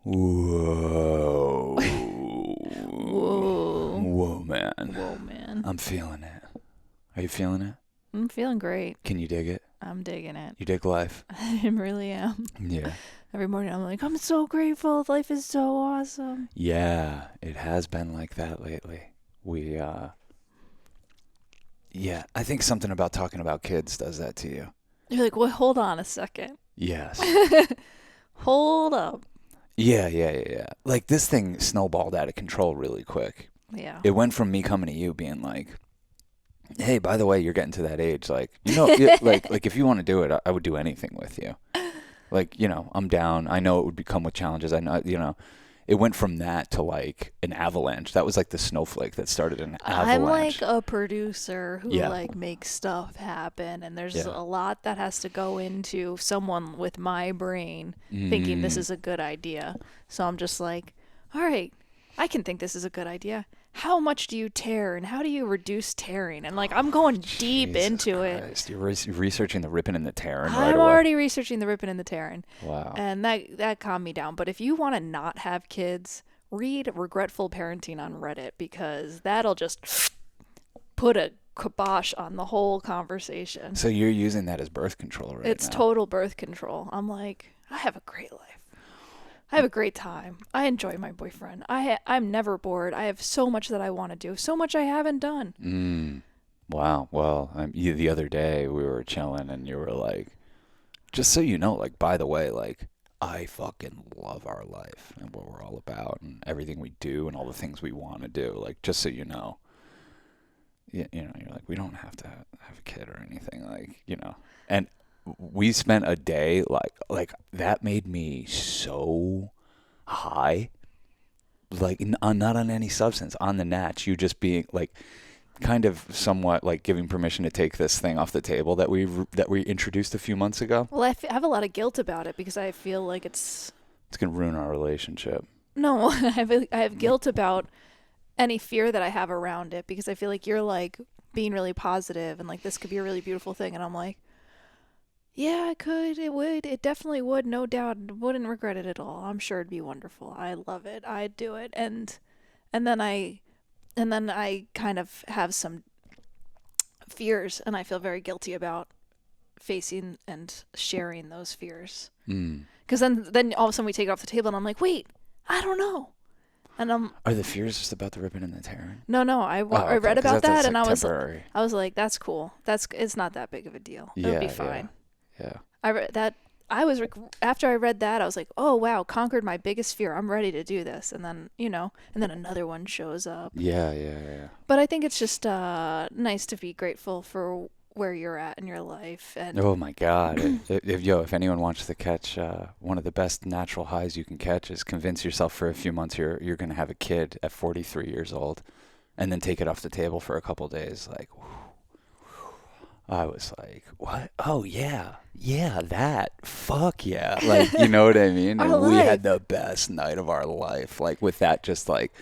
Whoa. Whoa. Whoa, man. Whoa, man. I'm feeling it. Are you feeling it? I'm feeling great. Can you dig it? I'm digging it. You dig life? I really am. Yeah. Every morning I'm like, I'm so grateful. Life is so awesome. Yeah, it has been like that lately. Yeah, I think something about talking about kids does that to you. You're like, well, hold on a second. Yes. Hold up. Yeah. Like this thing snowballed out of control really quick. Yeah. It went from me coming to you being like, hey, by the way, you're getting to that age. Like, like if you want to do it, I would do anything with you. Like, I'm down. I know it would come with challenges. I know, it went from that to like an avalanche. That was like the snowflake that started an avalanche. I'm like a producer who Yeah. like makes stuff happen, and there's Yeah. a lot that has to go into someone with my brain thinking this is a good idea. So I'm just like, all right, I can think this is a good idea. How much do you tear, and how do you reduce tearing? And like, I'm going deep Jesus into Christ. it. You're researching the ripping and the tearing right I'm away. already researching the ripping and the tearing. Wow. And that calmed me down. But if you want to not have kids, read Regretful Parenting on Reddit, because that'll just put a kibosh on the whole conversation. So you're using that as birth control right now. It's total birth control. I'm like, I have a great life. I have a great time. I enjoy my boyfriend. I'm never bored. I have so much that I want to do. So much I haven't done. Wow. Well, the other day we were chilling and you were like, just so you know, like, by the way, like, I fucking love our life and what we're all about and everything we do and all the things we want to do. Like, just so you know. You're like, we don't have to have a kid or anything. Like, And we spent a day like that made me so high, like not on any substance, on the natch. You just being like kind of somewhat like giving permission to take this thing off the table that we introduced a few months ago. Well, I have a lot of guilt about it because I feel like it's gonna ruin our relationship. No, I have guilt about any fear that I have around it, because I feel like you're like being really positive and like this could be a really beautiful thing, and I'm like, yeah, it would, it definitely would, no doubt, wouldn't regret it at all. I'm sure it'd be wonderful. I love it. I'd do it. And then I kind of have some fears, and I feel very guilty about facing and sharing those fears. Because then all of a sudden we take it off the table, and I'm like, wait, I don't know. And Are the fears just about the ripping and the tearing? No, I read about that, and I was like, that's cool. It's not that big of a deal. It'll be fine. Yeah. After I read that, I was like, oh wow, conquered my biggest fear. I'm ready to do this. And then another one shows up. Yeah. But I think it's just nice to be grateful for where you're at in your life. And oh my God, if anyone wants to catch one of the best natural highs you can catch is convince yourself for a few months you're going to have a kid at 43 years old, and then take it off the table for a couple of days. Like, I was like, what? Oh yeah, that. Fuck yeah. Like, you know what I mean? And we had the best night of our life. Like, with that, just like,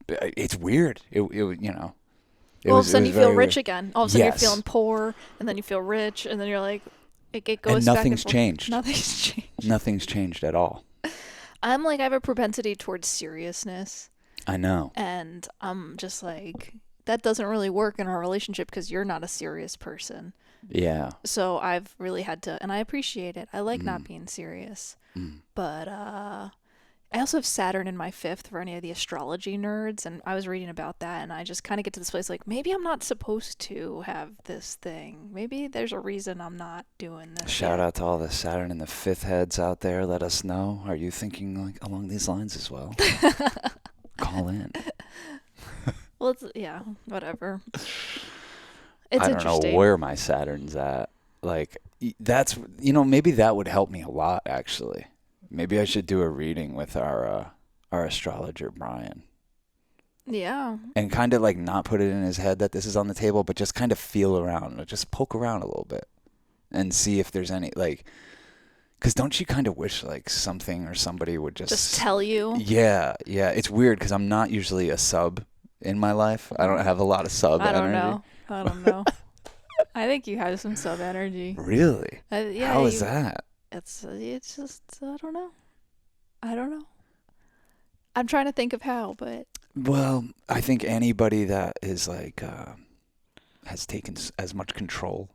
it's weird. All of a sudden you feel rich again. All of a sudden Yes. you're feeling poor, and then you feel rich, and then you're like, it goes and back nothing's and forth. changed. Nothing's changed. Nothing's changed at all. I'm like, I have a propensity towards seriousness. I know. And I'm just like, that doesn't really work in our relationship because you're not a serious person. Yeah. So I've really had to, and I appreciate it. I like not being serious. But I also have Saturn in my 5th for any of the astrology nerds, and I was reading about that, and I just kind of get to this place like, maybe I'm not supposed to have this thing. Maybe there's a reason I'm not doing this. Shout out to all the Saturn and the 5th heads out there. Let us know. Are you thinking like along these lines as well? Call in. Well, whatever. I don't know where my Saturn's at. Like, that's, maybe that would help me a lot, actually. Maybe I should do a reading with our astrologer, Brian. Yeah. And kind of like not put it in his head that this is on the table, but just kind of feel around, just poke around a little bit and see if there's any, like, because don't you kind of wish like something or somebody would just tell you? Yeah. It's weird because I'm not usually a sub in my life. I don't have a lot of sub energy. I don't know. I think you have some sub energy. Really? Yeah. How is that? It's just, I don't know. I don't know. I'm trying to think of how, but Well, I think anybody that is like has taken as much control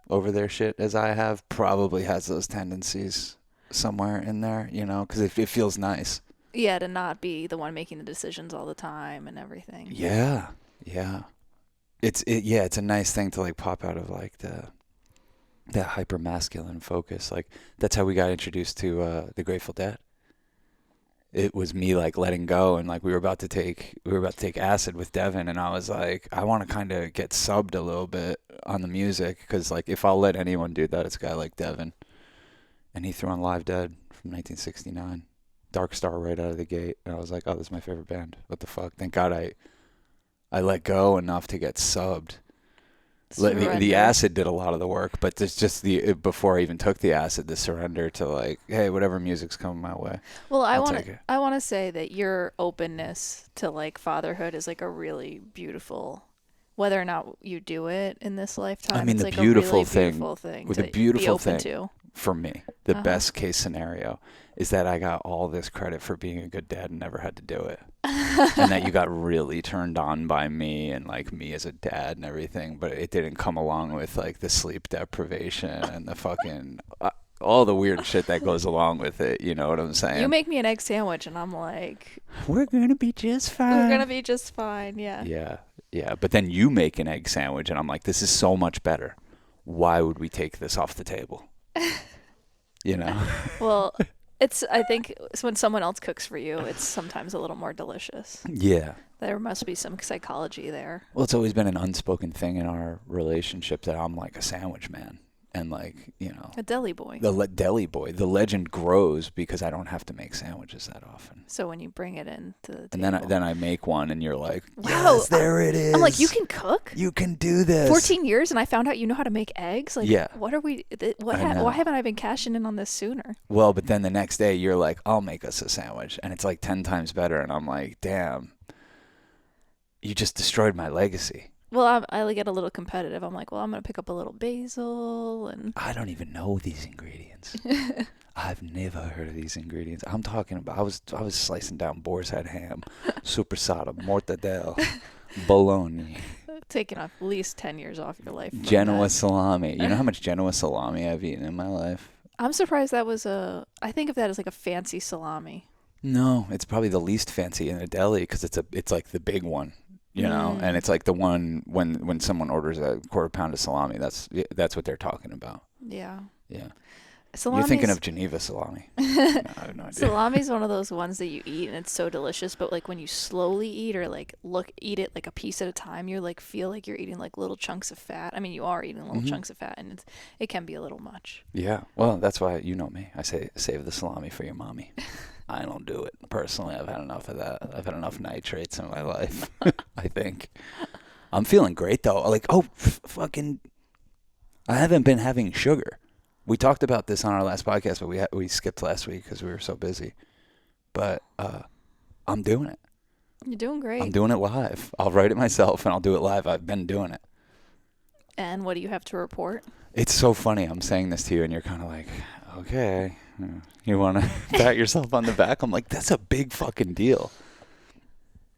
over their shit as I have probably has those tendencies somewhere in there, you know, because it feels nice. yeah, to not be the one making the decisions all the time and everything. Yeah, yeah. Yeah, it's a nice thing to like pop out of like that hyper masculine focus. Like that's how we got introduced to the Grateful Dead. It was me like letting go, and like we were about to take acid with Devin, and I was like, I want to kind of get subbed a little bit on the music, because like if I'll let anyone do that, it's a guy like Devin. And he threw on Live Dead from 1969, Dark Star right out of the gate, and I was like, oh, this is my favorite band. What the fuck? Thank God I let go enough to get subbed. The Surrender. acid did a lot of the work, but there's just before I even took the acid, the surrender to like, hey, whatever music's coming my way, Well, I'll take it. I want to say that your openness to like fatherhood is like a really beautiful, whether or not you do it in this I lifetime, mean, it's the like a really beautiful beautiful thing the to be beautiful open thing to. for me, the Uh-huh. best case scenario is that I got all this credit for being a good dad and never had to do it. And that you got really turned on by me and like me as a dad and everything, but it didn't come along with like the sleep deprivation and the fucking all the weird shit that goes along with it. You know what I'm You saying? make me an egg sandwich and I'm like, We're gonna be just we're fine. gonna be just fine. Yeah. Yeah, yeah. But then you make an egg sandwich, and I'm like, this is so much better. Why would we take this off the table? You know? Well, it's I think when someone else cooks for you, it's sometimes a little more delicious. Yeah. There must be some psychology there. Well, it's always been an unspoken thing in our relationship that I'm like a sandwich man. And like, you know, A deli boy. deli boy. The legend grows because I don't have to make sandwiches that often. So when you bring it in to the And table. then I make one, and you're like, Wow, yes, there it is. I'm like, you can cook? You can do this. 14 years and I found out you know how to make eggs? Like, Yeah. what are we, I know. why haven't I been cashing in on this sooner? Well, but then the next day you're like, I'll make us a sandwich, and it's like 10 times better, and I'm like, damn, you just destroyed my legacy. Well, I get a little competitive. I'm like, well, I'm going to pick up a little basil and. I don't even know these ingredients. I've never heard of these ingredients. I'm talking about I was slicing down boar's head ham, supersada, mortadella, bologna, Taking off at least 10 years off your life. from Genoa that. salami. You know how much Genoa salami I've eaten in my life? I'm surprised that was I think of that as like a fancy salami. No, it's probably the least fancy in a deli, because it's like the big one, you know, and it's like the one when someone orders a quarter pound of salami, that's what they're talking about. Yeah. Yeah. Salami's, You're thinking of Geneva salami. No, I have no idea. Salami's one of those ones that you eat and it's so delicious, but like when you slowly eat or like eat it like a piece at a time, you're like feel like you're eating like little chunks of fat. I mean, you are eating little chunks of fat, and it can be a little much. Yeah. Well, that's why you know me. I say save the salami for your mommy. I don't do it personally. I've had enough of that. I've had enough nitrates in my life. I think I'm feeling great though. Like, oh, fucking, I haven't been having sugar. We talked about this on our last podcast, but we skipped last week because we were so busy. But I'm doing it. You're doing great. I'm doing it live. I'll write it myself and I'll do it live. I've been doing it. And what do you have to report? It's so funny. I'm saying this to you and you're kind of like, okay, you want to pat yourself on the back? I'm like, that's a big fucking deal.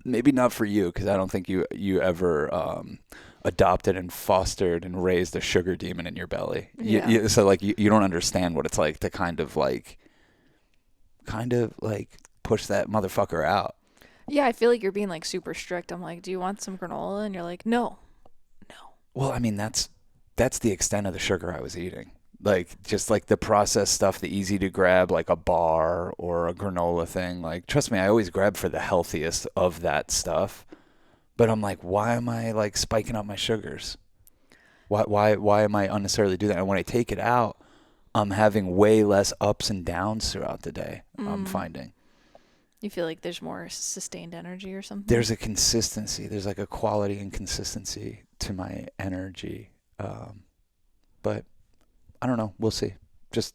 Maybe not for you, because I don't think you ever adopted and fostered and raised a sugar demon in your belly. Yeah. So like you don't understand what it's like to kind of like push that motherfucker out. Yeah, I feel like you're being like super strict. I'm like, do you want some granola? And you're like, no. Well, I mean, that's the extent of the sugar I was eating. Like, just like the processed stuff, the easy to grab, like a bar or a granola thing. Like, trust me, I always grab for the healthiest of that stuff. But I'm like, why am I like spiking up my sugars? Why am I unnecessarily doing that? And when I take it out, I'm having way less ups and downs throughout the day. I'm finding. You feel like there's more sustained energy or something? There's a consistency. There's like a quality and consistency to my energy. But I don't know. We'll see. Just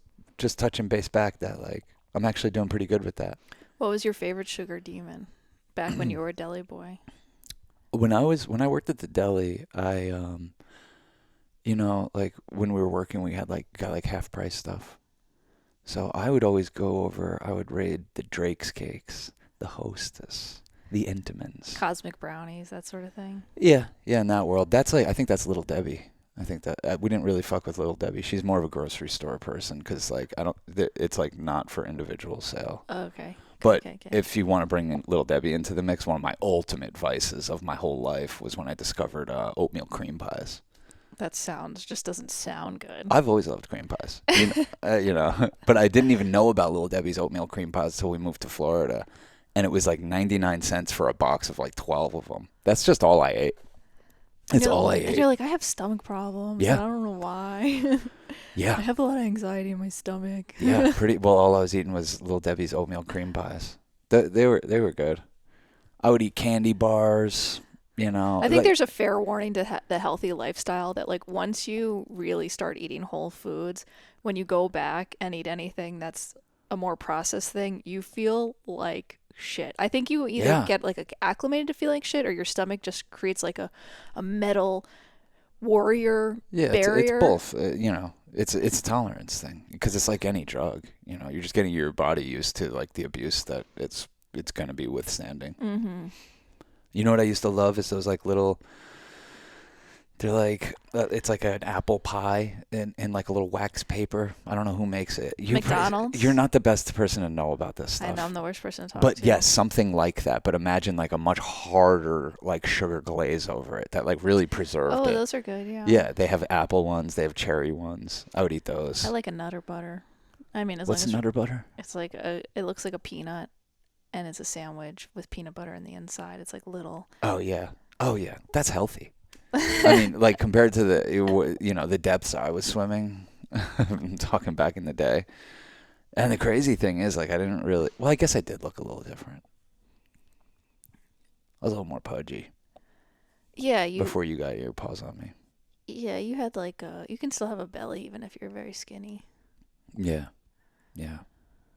touching base back that like I'm actually doing pretty good with that. What was your favorite sugar demon back when you were a deli boy? When I worked at the deli, I you know, like when we were working, we got like half price stuff. So I would always go over, I would raid the Drake's Cakes, the Hostess, the Entenmann's. Cosmic brownies, that sort of thing. Yeah, yeah, in that world. That's like, I think that's Little Debbie. I think that we didn't really fuck with Little Debbie. She's more of a grocery store person because, like, it's like not for individual sale. Okay. But Okay. if you want to bring in Little Debbie into the mix, one of my ultimate vices of my whole life was when I discovered oatmeal cream pies. That just doesn't sound good. I've always loved cream pies, but I didn't even know about Little Debbie's oatmeal cream pies until we moved to Florida. And it was like 99 cents for a box of like 12 of them. That's just all I ate. It's all I ate. And you're like, I have stomach problems. Yeah. And I don't know why. Yeah. I have a lot of anxiety in my stomach. Yeah, pretty well. All I was eating was Little Debbie's oatmeal cream pies. They were good. I would eat candy bars. I think there's a fair warning to the healthy lifestyle that, like, once you really start eating whole foods, when you go back and eat anything that's a more processed thing, you feel like shit. I think you either get like acclimated to feeling shit, or your stomach just creates like a metal warrior barrier. It's both. It's a tolerance thing because it's like any drug. You're just getting your body used to like the abuse that it's gonna be withstanding. Mm-hmm. You know what I used to love is those like little. They're like it's like an apple pie in like a little wax paper. I don't know who makes it. McDonald's. You're not the best person to know about this stuff. I know I'm the worst person to talk But to. yes, something like that. But imagine like a much harder like sugar glaze over it that like really preserved it. Oh, those are good. Yeah. Yeah, they have apple ones. They have cherry ones. I would eat those. I like a Nutter Butter. I mean, What's Nutter Butter? It's like it looks like a peanut, and it's a sandwich with peanut butter in the inside. It's like little. Oh yeah. That's healthy. I mean, like compared to the depths I was swimming, I'm talking back in the day. And the crazy thing is, like, I didn't really. Well, I guess I did look a little different. I was a little more pudgy. Yeah, before you got your paws on me. Yeah, you had like you can still have a belly even if you're very skinny. Yeah.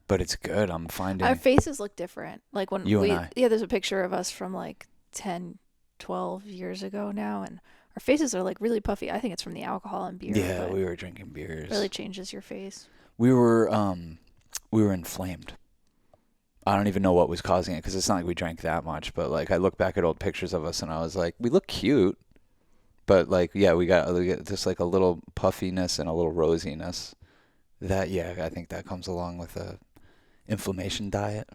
But it's good. I'm finding our faces look different. Like when you and I. Yeah, there's a picture of us from like 10, 12 years ago now, and our faces are like really puffy. I think it's from the alcohol and beer. Yeah, we were drinking beers. Really changes your face. We were inflamed. I don't even know what was causing it because it's not like we drank that much. But like I look back at old pictures of us and I was like, we look cute, but like we got just like a little puffiness and a little rosiness. I think that comes along with a inflammation diet,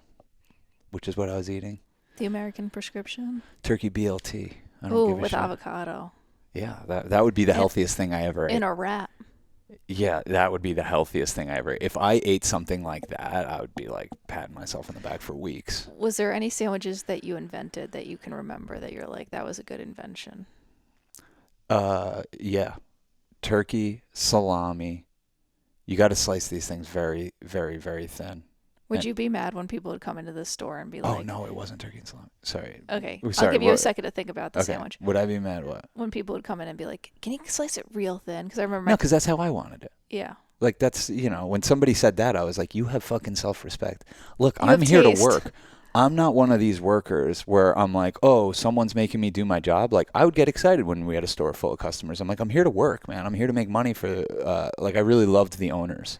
which is what I was eating. The American prescription. Turkey BLT. Oh, with avocado. Yeah, that would be the healthiest thing I ever ate. In a wrap. Yeah, that would be the healthiest thing I ever ate. If I ate something like that, I would be like patting myself on the back for weeks. Was there any sandwiches that you invented that you can remember that you're like, that was a good invention? Yeah. Turkey, salami. You got to slice these things very, very, very thin. Would you be mad when people would come into the store and be like... Oh, no, it wasn't turkey and salami. Sorry. Okay. Sorry, I'll give you a second to think about the sandwich. Would I be mad what? When people would come in and be like, can you slice it real thin? Because I remember... No, because that's how I wanted it. Yeah. Like, that's, when somebody said that, I was like, you have fucking self-respect. Look, I'm here to work. I'm not one of these workers where I'm like, oh, someone's making me do my job. Like, I would get excited when we had a store full of customers. I'm like, I'm here to work, man. I'm here to make money for, I really loved the owners.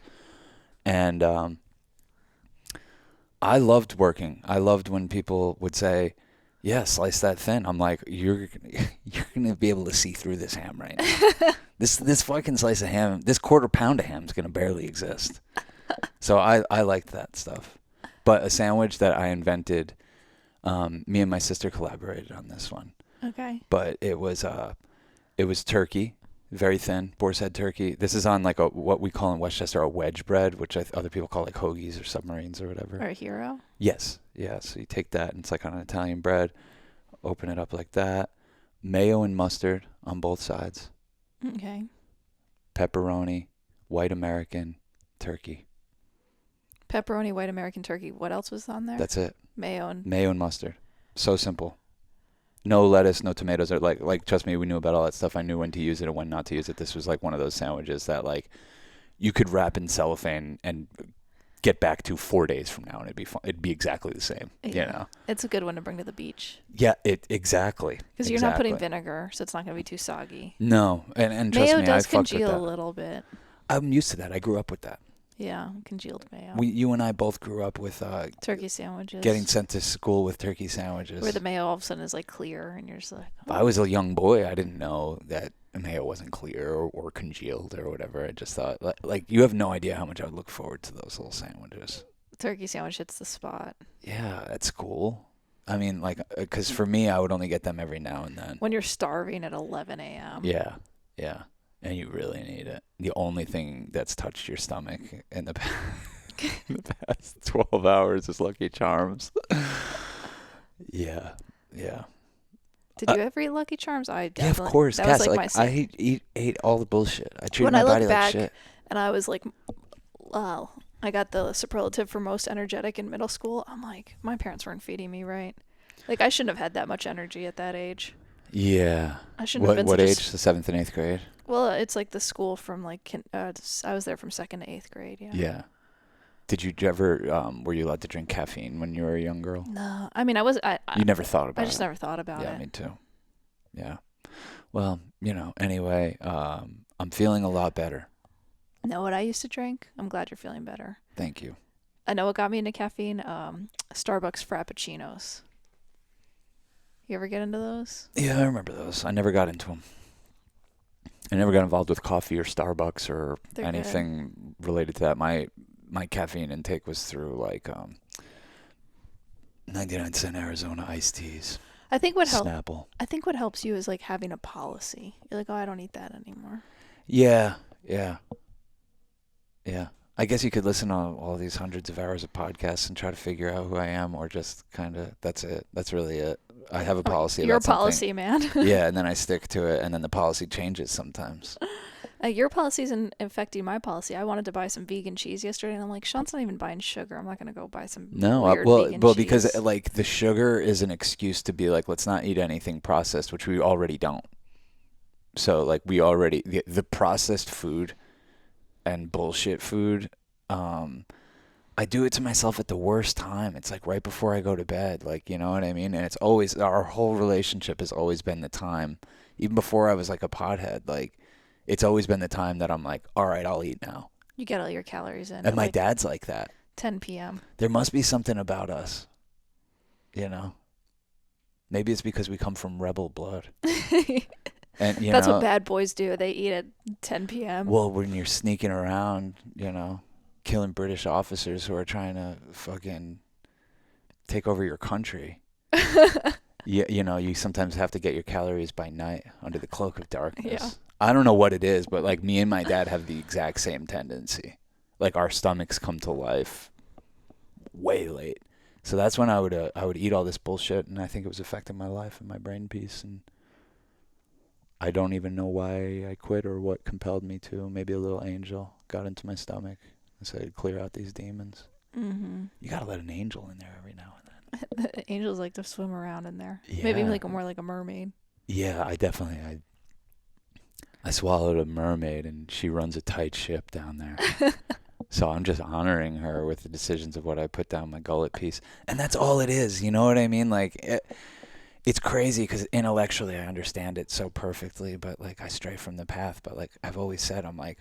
And I loved working. I loved when people would say, yeah, slice that thin. I'm like, you're gonna be able to see through this ham right now. This fucking slice of ham, this quarter pound of ham is gonna barely exist. So I liked that stuff. But a sandwich that I invented, me and my sister collaborated on this one. Okay. But it was turkey, very thin, boar's head turkey. This is on like what we call in Westchester a wedge bread, which other people call like hoagies or submarines or whatever. Or a hero? Yes. Yeah. So you take that and it's like on an Italian bread, open it up like that. Mayo and mustard on both sides. Okay. Pepperoni, white American, turkey. Pepperoni, white American turkey. What else was on there? That's it. Mayo and mustard. So simple. No lettuce, no tomatoes. Or like trust me, we knew about all that stuff. I knew when to use it and when not to use it. This was like one of those sandwiches that like you could wrap in cellophane and get back to 4 days from now and it'd be fun. It'd be exactly the same. Yeah. It's a good one to bring to the beach. Yeah, exactly. Because you're not putting vinegar, so it's not going to be too soggy. No, and trust me, mayo does I fucked with congeal that. a little bit. I'm used to that. I grew up with that. Yeah, congealed mayo. You and I both grew up with Turkey sandwiches. getting sent to school with turkey sandwiches. Where the mayo all of a sudden is like clear, and you're just like. Oh. I was a young boy. I didn't know that mayo wasn't clear or congealed or whatever. I just thought like you have no idea how much I would look forward to those little sandwiches. Turkey sandwich hits the spot. Yeah, that's cool. I mean, like, because for me, I would only get them every now and then. When you're starving at 11 a.m. Yeah, yeah. And you really need it. The only thing that's touched your stomach in the past 12 hours is Lucky Charms. Yeah, yeah. Did you ever eat Lucky Charms? I definitely. Yeah, of course. That Cass, was like my I ate all the bullshit. I treated when my I look body back, like shit. and I was like, wow, I got the superlative for most energetic in middle school. I'm like, my parents weren't feeding me right. Like, I shouldn't have had that much energy at that age. Yeah. I shouldn't have been what age? The 7th and 8th grade? Well, it's like the school from like, I was there from 2nd to 8th grade, yeah. Yeah. Did you ever, were you allowed to drink caffeine when you were a young girl? No. I mean, you never thought about it? I just never thought about it. Yeah, me too. Yeah. Well, anyway, I'm feeling a lot better. Know what I used to drink? I'm glad you're feeling better. Thank you. I know what got me into caffeine? Starbucks Frappuccinos. You ever get into those? Yeah, I remember those. I never got into them. I never got involved with coffee or Starbucks or anything related to that. My caffeine intake was through like 99-cent Arizona iced teas. I think what Snapple. I think what helps you is like having a policy. You're like, oh, I don't eat that anymore. Yeah. I guess you could listen to all these hundreds of hours of podcasts and try to figure out who I am, or just kind of, that's it. That's really it. I have a policy You're about a policy man. Yeah, and then I stick to it, and then the policy changes sometimes. Your policy isn't affecting my policy. I wanted to buy some vegan cheese yesterday, and I'm like, Sean's not even buying sugar. I'm not going to go buy some weird vegan cheese. Because like the sugar is an excuse to be like, let's not eat anything processed, which we already don't. So like we already, the processed food and bullshit food, I do it to myself at the worst time. It's like right before I go to bed, like, you know what I mean? And it's always, our whole relationship has always been the time, even before I was like a pothead, like it's always been the time that I'm like, all right, I'll eat now. You get all your calories in. And my dad's like that. 10 p.m. There must be something about us, Maybe it's because we come from rebel blood. And that's what bad boys do. They eat at 10 p.m. Well, when you're sneaking around, killing British officers who are trying to fucking take over your country. You sometimes have to get your calories by night under the cloak of darkness. Yeah. I don't know what it is, but like me and my dad have the exact same tendency. Like our stomachs come to life way late. So that's when I would eat all this bullshit, and I think it was affecting my life and my brain peace, and I don't even know why I quit or what compelled me to. Maybe a little angel got into my stomach and said, clear out these demons. Mm-hmm. You gotta let an angel in there every now and then. The angels like to swim around in there. Yeah. Maybe more like a mermaid. Yeah, I swallowed a mermaid, and she runs a tight ship down there. So I'm just honoring her with the decisions of what I put down my gullet piece. And that's all it is, you know what I mean? Like, it's crazy because intellectually I understand it so perfectly, but like I stray from the path. But like I've always said, I'm like,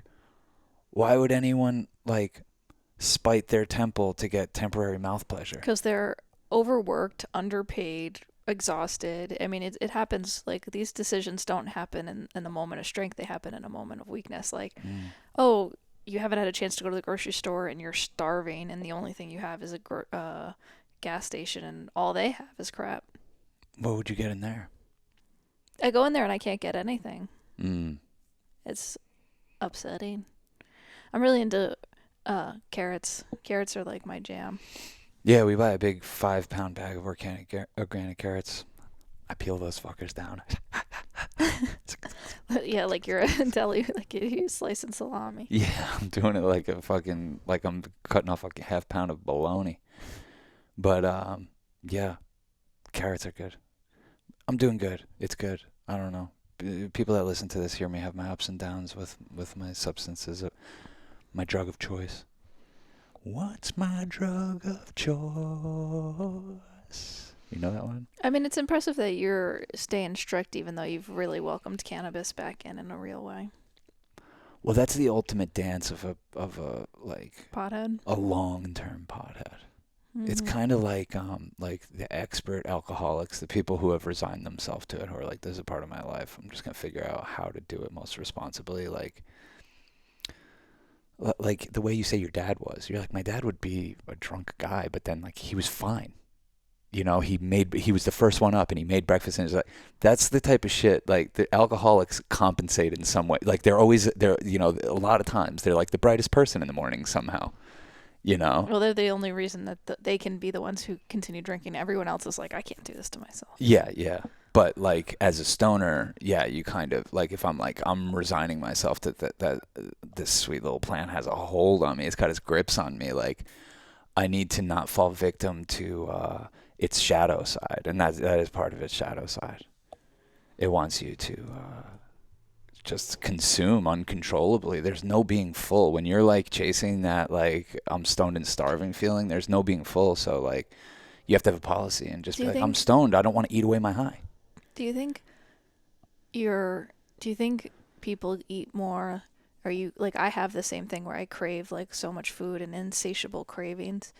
why would anyone like spite their temple to get temporary mouth pleasure? Because they're overworked, underpaid, exhausted. I mean, it happens. Like, these decisions don't happen in the moment of strength. They happen in a moment of weakness. Like, oh, you haven't had a chance to go to the grocery store and you're starving, and the only thing you have is a gas station, and all they have is crap. What would you get in there? I go in there and I can't get anything. It's upsetting. I'm really into carrots. Carrots are like my jam. Yeah, we buy a big 5-pound bag of organic carrots. I peel those fuckers down. Yeah, like you're a deli, like you slicing salami. Yeah, I'm doing it like I'm cutting off a half pound of bologna. But yeah, carrots are good. I'm doing good. It's good. I don't know. People that listen to this hear me have my ups and downs with my substances, my drug of choice. What's my drug of choice? You know that one? I mean, it's impressive that you're staying strict, even though you've really welcomed cannabis back in a real way. Well, that's the ultimate dance of a like Pothead. a long-term pothead. It's Mm-hmm. kind of like the expert alcoholics, the people who have resigned themselves to it, who are like, this is a part of my life. I'm just gonna figure out how to do it most responsibly. Like the way you say your dad was. You're like, my dad would be a drunk guy, but then like he was fine. You know, he was the first one up and he made breakfast, and it's like that's the type of shit like the alcoholics compensate in some way. Like they're you know, a lot of times they're like the brightest person in the morning somehow. You know. Well, they're the only reason that they can be the ones who continue drinking. Everyone else is like, I can't do this to myself. Yeah, yeah. But like as a stoner, yeah, you kind of like if I'm like I'm resigning myself to that this sweet little plant has a hold on me. It's got its grips on me. Like I need to not fall victim to its shadow side, and that is part of its shadow side. It wants you to just consume uncontrollably. There's no being full when you're like chasing that like I'm stoned and starving feeling. There's no being full. So like you have to have a policy and just Do be you like, I'm think? stoned. I don't want to eat away my high. Do you think you're? Do you think people eat more? Are you like I have the same thing where I crave like so much food and insatiable cravings.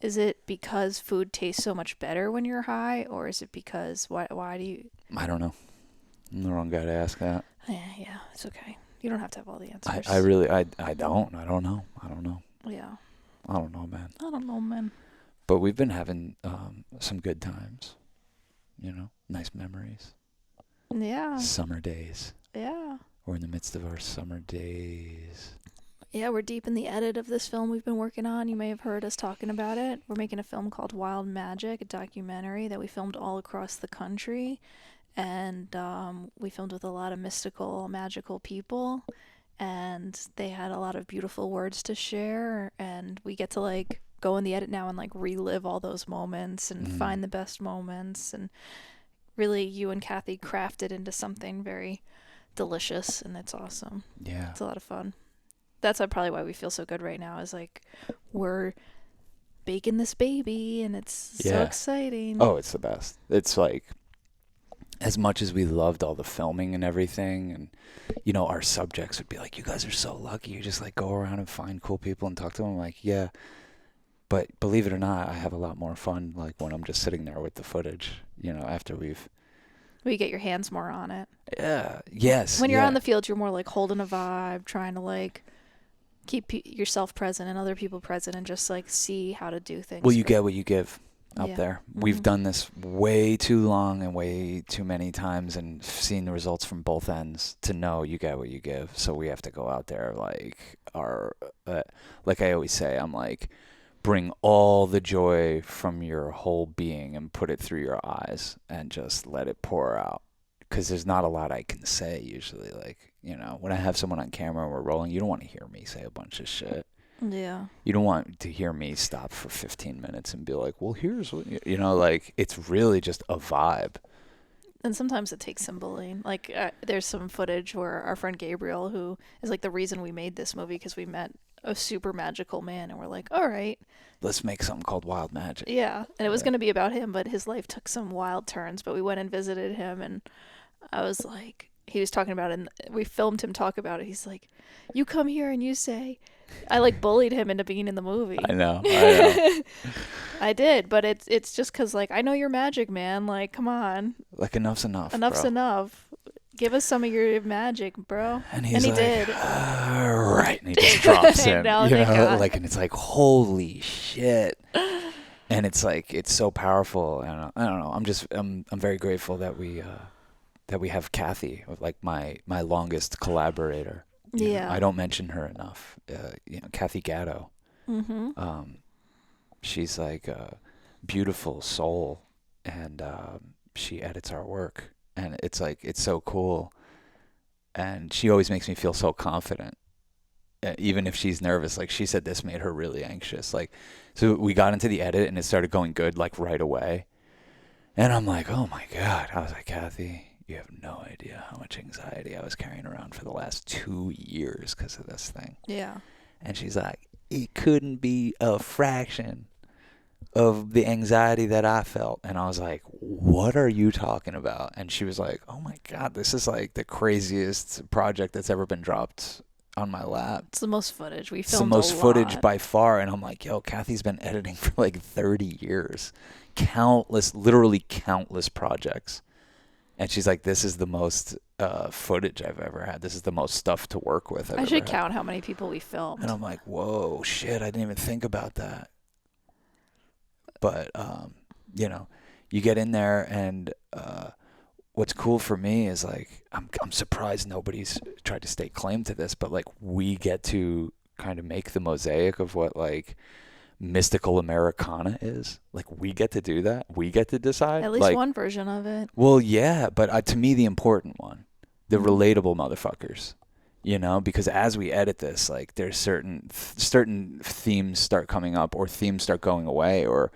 Is it because food tastes so much better when you're high, or is it because why do you? I don't know. I'm the wrong guy to ask that. Yeah, it's okay. You don't have to have all the I, answers. I really, I don't. I don't know. I don't know. Yeah, I don't know, man. I don't know, man. But we've been having some good times. You know, nice memories. Yeah, Summer days. yeah. We're in the midst of our summer days. Yeah, we're deep in the edit of this film we've been working on. You may have heard us talking about it. We're making a film called Wild Magic, a documentary that we filmed all across the country. And we filmed with a lot of mystical, magical people. And they had a lot of beautiful words to share. And we get to like go in the edit now and like relive all those moments and find the best moments. And really, you and Kathy crafted into something very delicious. And it's awesome. Yeah. It's a lot of fun. That's probably why we feel so good right now is like we're baking this baby and it's so Yeah. exciting. Oh, it's the best. It's like as much as we loved all the filming and everything, and you know, our subjects would be like, you guys are so lucky, you just like go around and find cool people and talk to them. Like, yeah, but believe it or not, I have a lot more fun like when I'm just sitting there with the footage, you know, after we've You get your hands more on it. yes, When you're yeah. on the field, you're more like holding a vibe, trying to like keep yourself present and other people present and just like see how to do things. Well, you get what you give out Yeah. there. We've done this way too long and way too many times and seen the results from both ends to know you get what you give. So we have to go out there like like I always say, I'm like, bring all the joy from your whole being and put it through your eyes and just let it pour out. Because there's not a lot I can say usually. Like, you know, when I have someone on camera and we're rolling, you don't want to hear me say a bunch of shit. Yeah. You don't want to hear me stop for 15 minutes and be like, well, here's what, you know, like, it's really just a vibe. And sometimes it takes some bullying. Like, there's some footage where our friend Gabriel, who is like the reason we made this movie, because we met a super magical man, and we're like, all right, Let's make something called Wild Magic. yeah. And it was Yeah. going to be about him, but his life took some wild turns. But we went and visited him, and I was like, he was talking about it, and we filmed him talk about it. He's like, you come here and you say, I like bullied him into being in the movie. I know. I did, but it's just because like I know you're magic, man. Like, come on, Like, enough's enough. enough's bro. enough. Give us some of your magic, bro. And he's he like, did. all right. And he just drops in. No, you thank know, God. like, and it's like, holy shit. And it's like, it's so powerful. And I don't know. I'm very grateful that we have Kathy, like my longest collaborator. You know, Yeah. I don't mention her enough. You know, Kathy Gatto. Mm-hmm. She's like a beautiful soul, and she edits our work, and it's like it's so cool. And she always makes me feel so confident, even if she's nervous. Like she said, this made her really anxious. Like, so we got into the edit, and it started going good like right away. And I'm like, oh my God. I was like, Kathy, you have no idea how much anxiety I was carrying around for the last 2 years because of this thing. Yeah. And she's like, it couldn't be a fraction of the anxiety that I felt. And I was like, what are you talking about? And she was like, oh my God, this is like the craziest project that's ever been dropped on my lap. It's the most footage. We It's the filmed most a footage lot. by far. And I'm like, yo, Kathy's been editing for like 30 years. Countless, literally countless projects. And she's like, this is the most footage I've ever had. This is the most stuff to work with I've I ever should had. count how many people we filmed. And I'm like, whoa, shit, I didn't even think about that. But, you know, you get in there and what's cool for me is like, I'm surprised nobody's tried to stake claim to this, but like we get to kind of make the mosaic of what like mystical Americana is. Like we get to do that. We get to decide. At least like, one version of it. well, yeah, but to me, the important one, the Mhm. relatable motherfuckers, you know, because as we edit this, like there's certain themes start coming up or themes start going away or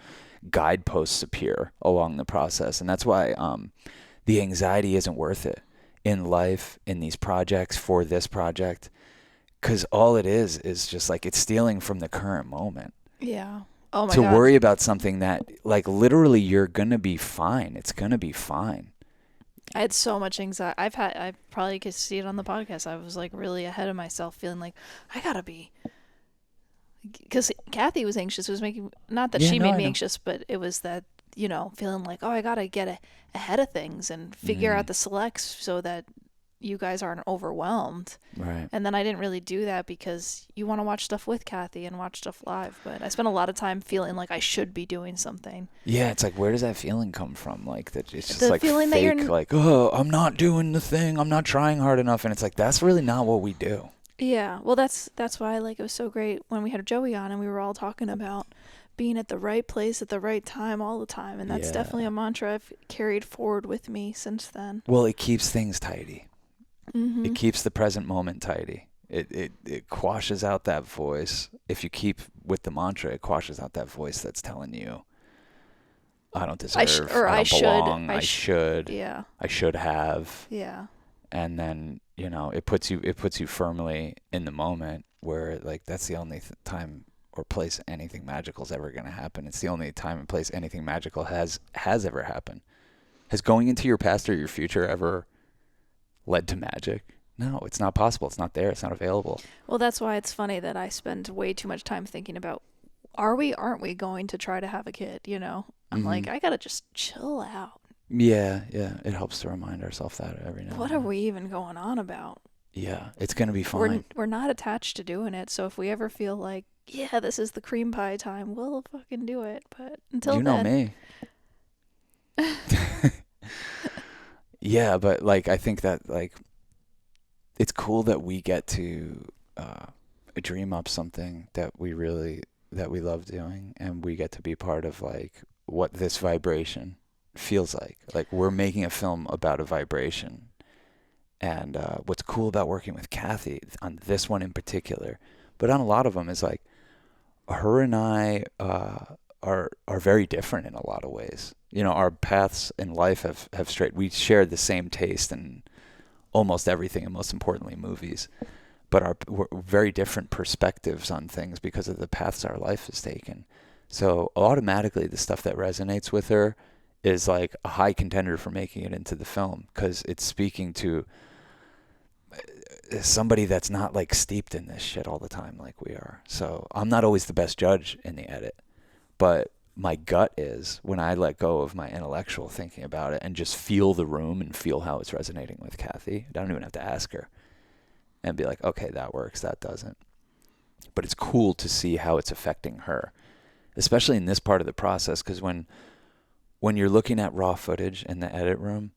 guideposts appear along the process. And that's why the anxiety isn't worth it in life, in these projects, for this project, because all it is just like it's stealing from the current moment. Yeah. Oh my To God. worry about something that like literally you're going to be fine. It's going to be fine. I had so much anxiety. I probably could see it on the podcast. I was like really ahead of myself, feeling like I gotta be. Because Kathy was anxious. It was making, not that Yeah, she no, made I me know. anxious, but it was that, feeling like, oh, I gotta get ahead of things and figure out the selects so that you guys aren't overwhelmed. Right. And then I didn't really do that because you want to watch stuff with Kathy and watch stuff live. But I spent a lot of time feeling like I should be doing something. Yeah, it's like, where does that feeling come from? Like that it's just The like feeling that fake, you're like, oh, I'm not doing the thing. I'm not trying hard enough. And it's like, that's really not what we do. Yeah, well, that's why like it was so great when we had Joey on and we were all talking about being at the right place at the right time all the time, and that's Yeah. definitely a mantra I've carried forward with me since then. Well, it keeps things tidy. Mm-hmm. It keeps the present moment tidy. It quashes out that voice. If you keep with the mantra, it quashes out that voice that's telling you, I don't deserve, I don't belong, I should, Yeah. I should have. Yeah. And then, it puts you firmly in the moment where like that's the only time or place anything magical is ever going to happen. It's the only time and place anything magical has ever happened. Has going into your past or your future ever led to magic? No, it's not possible. It's not there. It's not available. Well, that's why it's funny that I spend way too much time thinking about, aren't we going to try to have a kid, I'm like, I gotta just chill out. Yeah. It helps to remind ourselves that every now and then. What are we even going on about? Yeah, it's going to be fine. We're not attached to doing it, so if we ever feel like, yeah, this is the cream pie time, we'll fucking do it. But until You know then, me. Yeah, but like I think that like it's cool that we get to dream up something that we love doing, and we get to be part of like what this vibration feels like. Like we're making a film about a vibration. And what's cool about working with Kathy on this one in particular, but on a lot of them, is like her and I are very different in a lot of ways. Our paths in life have strayed. We share the same taste in almost everything, and most importantly, movies. But we're very different perspectives on things because of the paths our life has taken. So automatically, the stuff that resonates with her is like a high contender for making it into the film, because it's speaking to somebody that's not like steeped in this shit all the time like we are. So I'm not always the best judge in the edit, but my gut is when I let go of my intellectual thinking about it and just feel the room and feel how it's resonating with Kathy. I don't even have to ask her and be like, okay, that works, that doesn't. But it's cool to see how it's affecting her, especially in this part of the process, because when you're looking at raw footage in the edit room,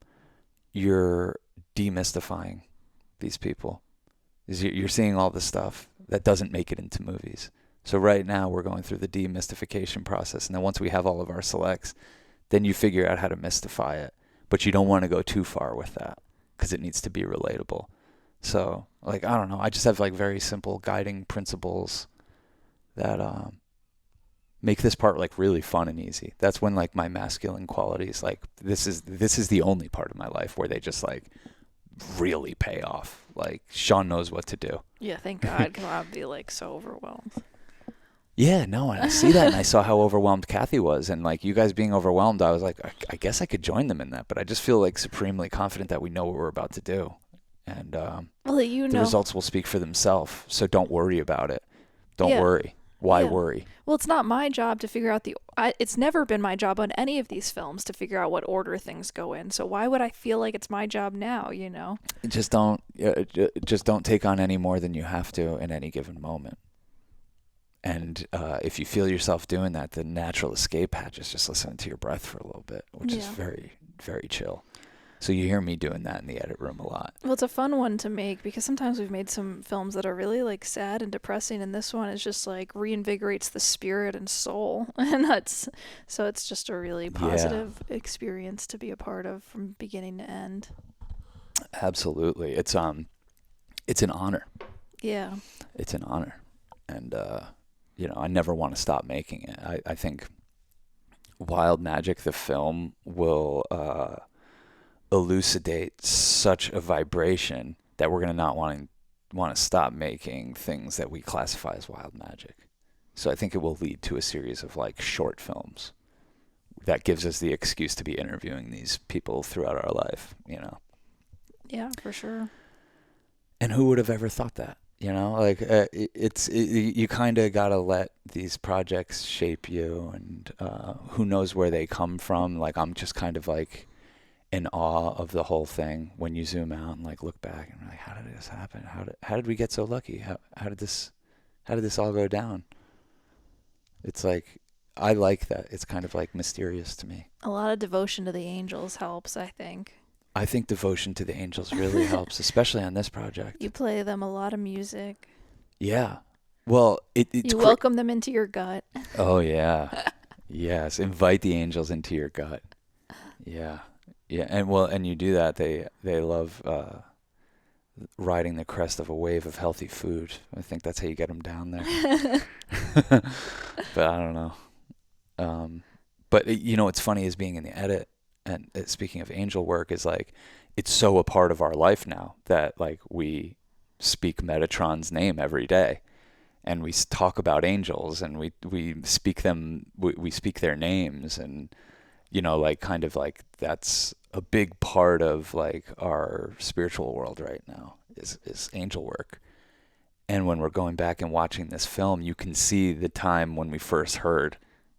you're demystifying these people. You're seeing all the stuff that doesn't make it into movies. So right now we're going through the demystification process, and then once we have all of our selects, then you figure out how to mystify it. But you don't want to go too far with that because it needs to be relatable. So like, I don't know, I just have like very simple guiding principles that make this part like really fun and easy. That's when like my masculine qualities, like this is the only part of my life where they just like really pay off. Like Sean knows what to do. yeah, thank God, because I'd be like so overwhelmed. Yeah, no, and I see that, and I saw how overwhelmed Kathy was, and like you guys being overwhelmed, I was like, I guess I could join them in that, but I just feel like supremely confident that we know what we're about to do. And Well, you the know. results will speak for themselves. So don't worry about it. Don't Yeah. worry. Why Yeah. worry? Well, it's not my job to figure out it's never been my job on any of these films to figure out what order things go in. So why would I feel like it's my job now, you know? Just don't take on any more than you have to in any given moment. And if you feel yourself doing that, the natural escape hatch is just listening to your breath for a little bit, which is Yeah. very, very chill. So you hear me doing that in the edit room a lot. Well, it's a fun one to make because sometimes we've made some films that are really like sad and depressing, and this one is just like reinvigorates the spirit and soul, and so it's just a really positive experience to be a part of from beginning to end. Absolutely. It's an honor. Yeah. It's an honor. And I never want to stop making it. I think Wild Magic, the film, will elucidate such a vibration that we're going to not want to stop making things that we classify as wild magic. So I think it will lead to a series of like short films that gives us the excuse to be interviewing these people throughout our life, Yeah, for sure. And who would have ever thought that? Like you kind of got to let these projects shape you, and who knows where they come from. Like I'm just kind of like in awe of the whole thing when you zoom out and like look back and like, how did this happen? How did we get so lucky? How did this all go down? It's like, I like that. It's kind of like mysterious to me. A lot of devotion to the angels helps, I think. I think devotion to the angels really helps, especially on this project. You play them a lot of music. Yeah. Well, it's you welcome them into your gut. Oh yeah. Yes, invite the angels into your gut. Yeah. Yeah, and you do that. They love riding the crest of a wave of healthy food. I think that's how you get them down there. But I don't know. But what's funny is being in the edit, and speaking of angel work, is like it's so a part of our life now that like we speak Metatron's name every day, and we talk about angels, and we speak them. We speak their names, and like kind of like that's a big part of like our spiritual world right now is angel work. And when we're going back and watching this film, you can see the time when we first heard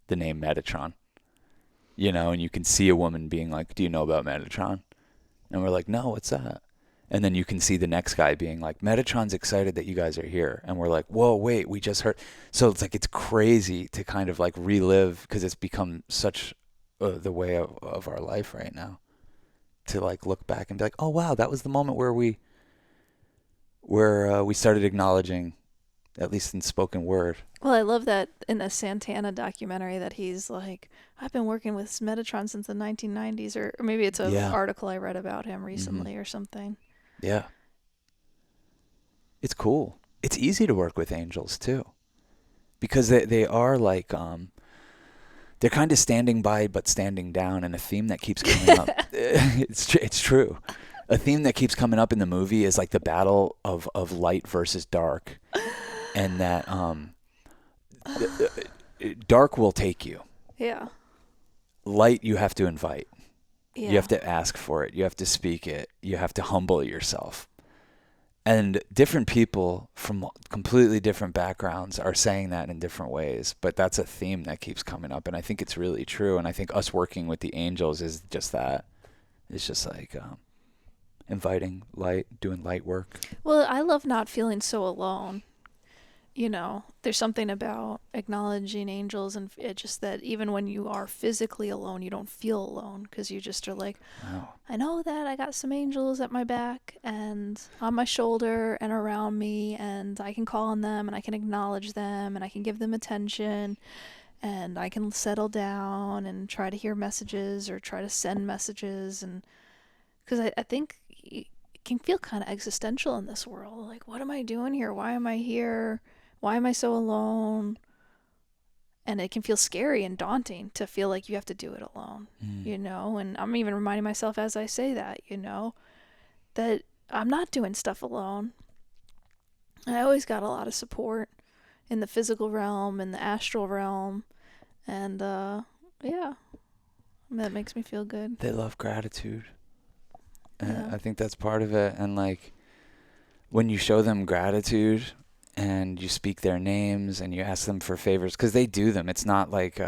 the name Metatron, and you can see a woman being like, do you know about Metatron? And we're like, no, what's that? And then you can see the next guy being like, Metatron's excited that you guys are here. And we're like, whoa, wait, we just heard. So it's like, it's crazy to kind of like relive, because it's become such the way of our life right now, to like look back and be like, oh wow, that was the moment where we started acknowledging, at least in spoken word. Well, I love that in the Santana documentary that he's like, I've been working with Metatron since the 1990s, or maybe it's an article I read about him recently or something. Yeah. It's cool. It's easy to work with angels too, because they are like they're kind of standing by but standing down, and a theme that keeps coming up. It's true. A theme that keeps coming up in the movie is like the battle of light versus dark, and that dark will take you. Yeah. Light you have to invite. Yeah. You have to ask for it. You have to speak it. You have to humble yourself. And different people from completely different backgrounds are saying that in different ways, but that's a theme that keeps coming up, and I think it's really true. And I think us working with the angels is just that. It's just like inviting light, doing light work. Well, I love not feeling so alone. There's something about acknowledging angels, and it just that even when you are physically alone, you don't feel alone, because you just are like, Wow. I know that I got some angels at my back and on my shoulder and around me, and I can call on them, and I can acknowledge them, and I can give them attention, and I can settle down and try to hear messages or try to send messages. And because I think it can feel kind of existential in this world. Like, what am I doing here? Why am I here? Why am I so alone? And it can feel scary and daunting to feel like you have to do it alone, and I'm even reminding myself as I say that, that I'm not doing stuff alone. I always got a lot of support in the physical realm, in the astral realm, and yeah, that makes me feel good. They love gratitude. Yeah. I think that's part of it. And like when you show them gratitude and you speak their names and you ask them for favors, because they do them. It's not like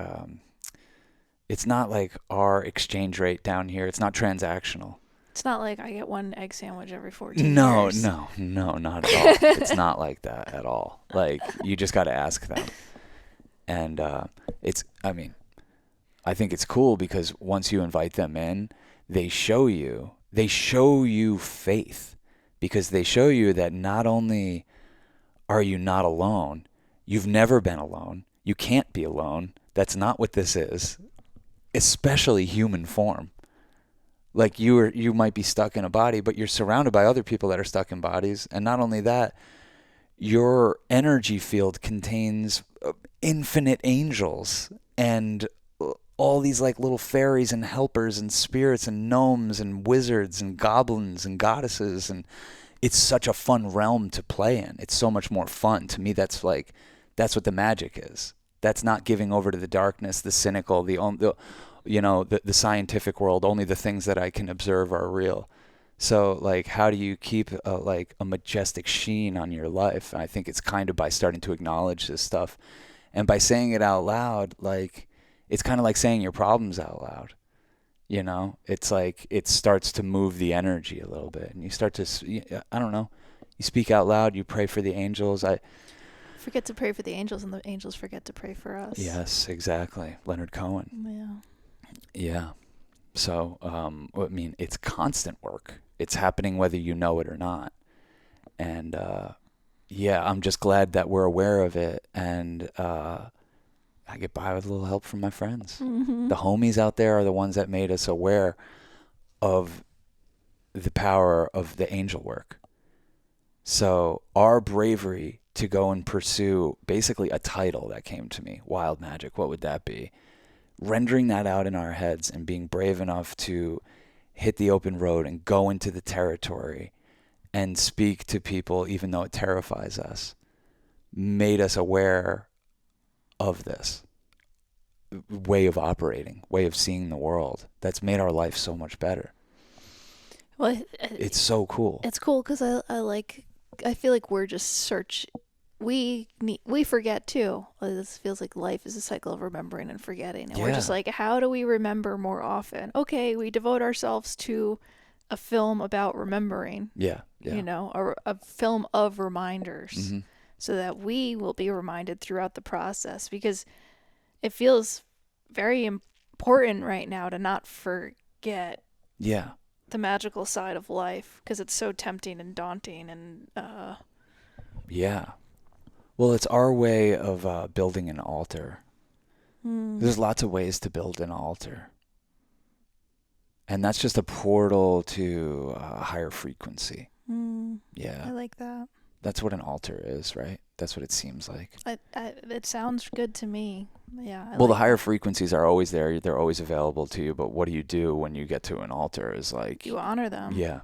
our exchange rate down here. It's not transactional. It's not like I get one egg sandwich every 14 No, years. no, no, not at all. It's not like that at all. Like you just got to ask them. And I think it's cool because once you invite them in, they show you faith, because they show you that not only are you not alone, you've never been alone. You can't be alone. That's not what this is, especially human form. Like you might be stuck in a body, but you're surrounded by other people that are stuck in bodies. And not only that, your energy field contains infinite angels and all these like little fairies and helpers and spirits and gnomes and wizards and goblins and goddesses, and it's such a fun realm to play in. It's so much more fun. To me, that's what the magic is. That's not giving over to the darkness, the cynical, the scientific world. Only the things that I can observe are real. So like, how do you keep a majestic sheen on your life? And I think it's kind of by starting to acknowledge this stuff, and by saying it out loud. Like, it's kind of like saying your problems out loud. It's like it starts to move the energy a little bit, and you start to, I don't know, you speak out loud, you pray for the angels. I forget to pray for the angels, and the angels forget to pray for us. Yes, exactly. Leonard Cohen. Yeah. So, it's constant work. It's happening whether you know it or not. And, I'm just glad that we're aware of it. And, I get by with a little help from my friends. Mm-hmm. The homies out there are the ones that made us aware of the power of the angel work. So our bravery to go and pursue basically a title that came to me, wild magic, what would that be? Rendering that out in our heads and being brave enough to hit the open road and go into the territory and speak to people even though it terrifies us, made us aware of this way of operating, way of seeing the world. That's made our life so much better. Well, it's so cool. It's cool because I feel like we're just we forget too. This feels like life is a cycle of remembering and forgetting, and we're just like, how do we remember more often? Okay, we devote ourselves to a film about remembering. Yeah. Or a film of reminders. Mm-hmm. So that we will be reminded throughout the process, because it feels very important right now to not forget the magical side of life, because it's so tempting and daunting and well, it's our way of building an altar. There's lots of ways to build an altar, and that's just a portal to a higher frequency. I like that. That's what an altar is, right? That's what it seems like. It sounds good to me. Yeah. The higher frequencies are always there. They're always available to you. But what do you do when you get to an altar is like... You honor them. Yeah.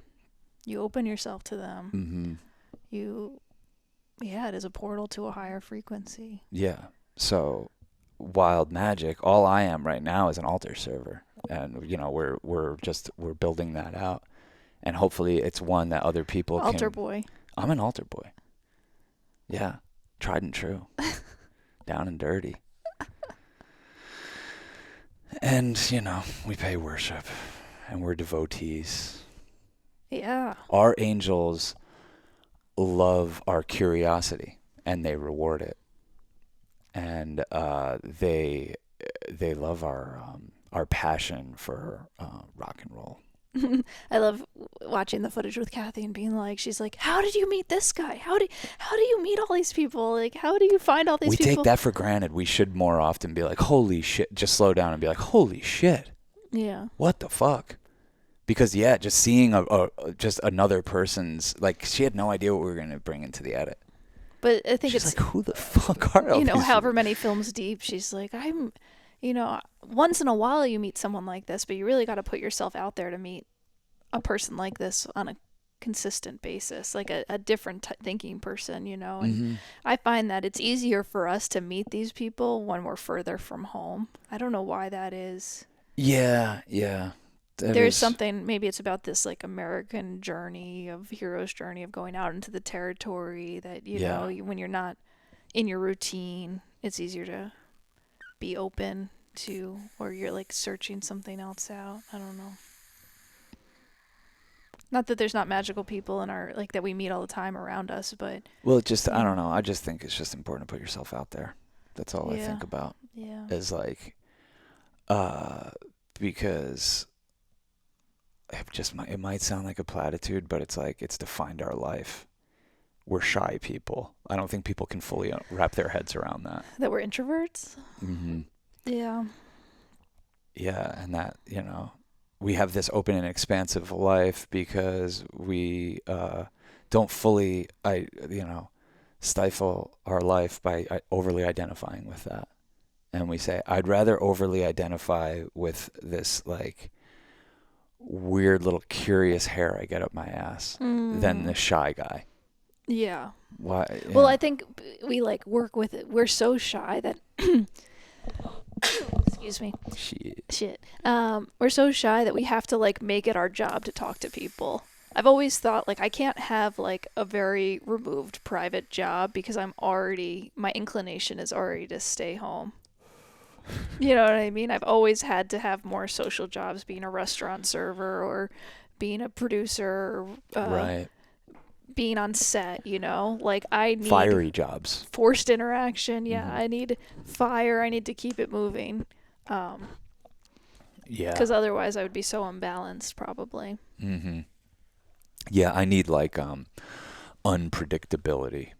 You open yourself to them. Mm-hmm. It is a portal to a higher frequency. Yeah. So wild magic, all I am right now is an altar server. And, we're building that out. And hopefully it's one that other people can... Altar boy. I'm an altar boy. Yeah. Tried and true. Down and dirty. And, we pay worship. And we're devotees. Yeah. Our angels love our curiosity. And they reward it. And they love our passion for rock and roll. I love watching the footage with Kathy and being like, she's like, how did you meet this guy? How do you meet all these people? Like, how do you find all these people? We take that for granted. We should more often be like, holy shit. Just slow down and be like, holy shit. Yeah. What the fuck? Because, just seeing just another person's, like, she had no idea what we were going to bring into the edit. But I think she's it's like, who the fuck are all these however many films deep, she's like, once in a while you meet someone like this, but you really got to put yourself out there to meet a person like this on a consistent basis, like a different thinking person, and I find that it's easier for us to meet these people when we're further from home. I don't know why that is. Yeah. there's something, maybe it's about this like American journey of hero's journey of going out into the territory that, you know, when you're not in your routine, it's easier to be open to, or you're like searching something else out. I don't know. Not that there's not magical people in our, like, that we meet all the time around us, but. Well, it just, I don't know. I just think it's just important to put yourself out there. That's all I think about. Yeah. Is like, because it might sound like a platitude, but it's like, it's to find our life. We're shy people. I don't think people can fully wrap their heads around that. That we're introverts? Mm-hmm. Yeah. Yeah, and that, you know, we have this open and expansive life because we don't fully, stifle our life by overly identifying with that. And we say, I'd rather overly identify with this, like, weird little curious hair I get up my ass than the shy guy. Yeah. Why? Yeah. Well, I think we like work with it. We're so shy that excuse me. Shit. We're so shy that we have to like make it our job to talk to people. I've always thought like I can't have like a very removed private job because my inclination is already to stay home. You know what I mean? I've always had to have more social jobs, being a restaurant server or being a producer, right. Being on set, you know, like I need fiery jobs, forced interaction. Yeah. I need fire. I need to keep it moving. Yeah. Because otherwise I would be so unbalanced probably. Mm-hmm. Yeah. I need like, unpredictability.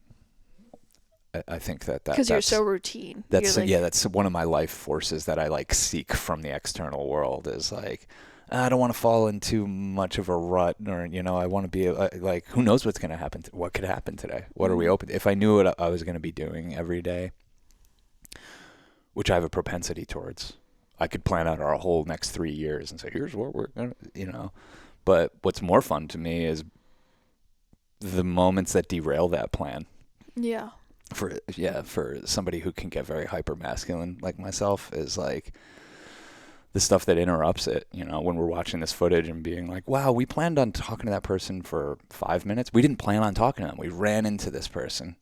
I think that's because you're so routine. That's that's one of my life forces that I like seek from the external world is like, I don't want to fall into much of a rut, or, you know, I want to be like, who knows what's going to happen? What could happen today? What are we open? If I knew what I was going to be doing every day, which I have a propensity towards, I could plan out our whole next 3 years and say, here's what we're going to, you know, but what's more fun to me is the moments that derail that plan. Yeah. For somebody who can get very hyper masculine like myself is like the stuff that interrupts it, you know, when we're watching this footage and being like, wow, we planned on talking to that person for 5 minutes. We didn't plan on talking to them. We ran into this person.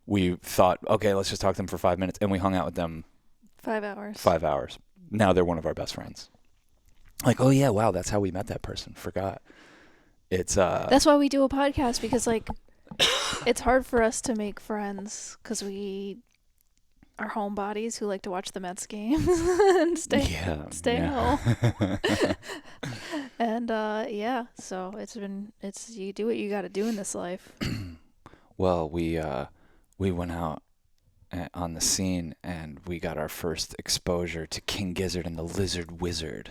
We thought, okay, let's just talk to them for 5 minutes. And we hung out with them 5 hours. 5 hours. Now they're one of our best friends. Like, oh yeah, wow, that's how we met that person. Forgot. It's that's why we do a podcast, because like it's hard for us to make friends because we are homebodies who like to watch the Mets games and stay home. And so it's you do what you got to do in this life. Well, we went out on the scene and we got our first exposure to King Gizzard and the Lizard Wizard.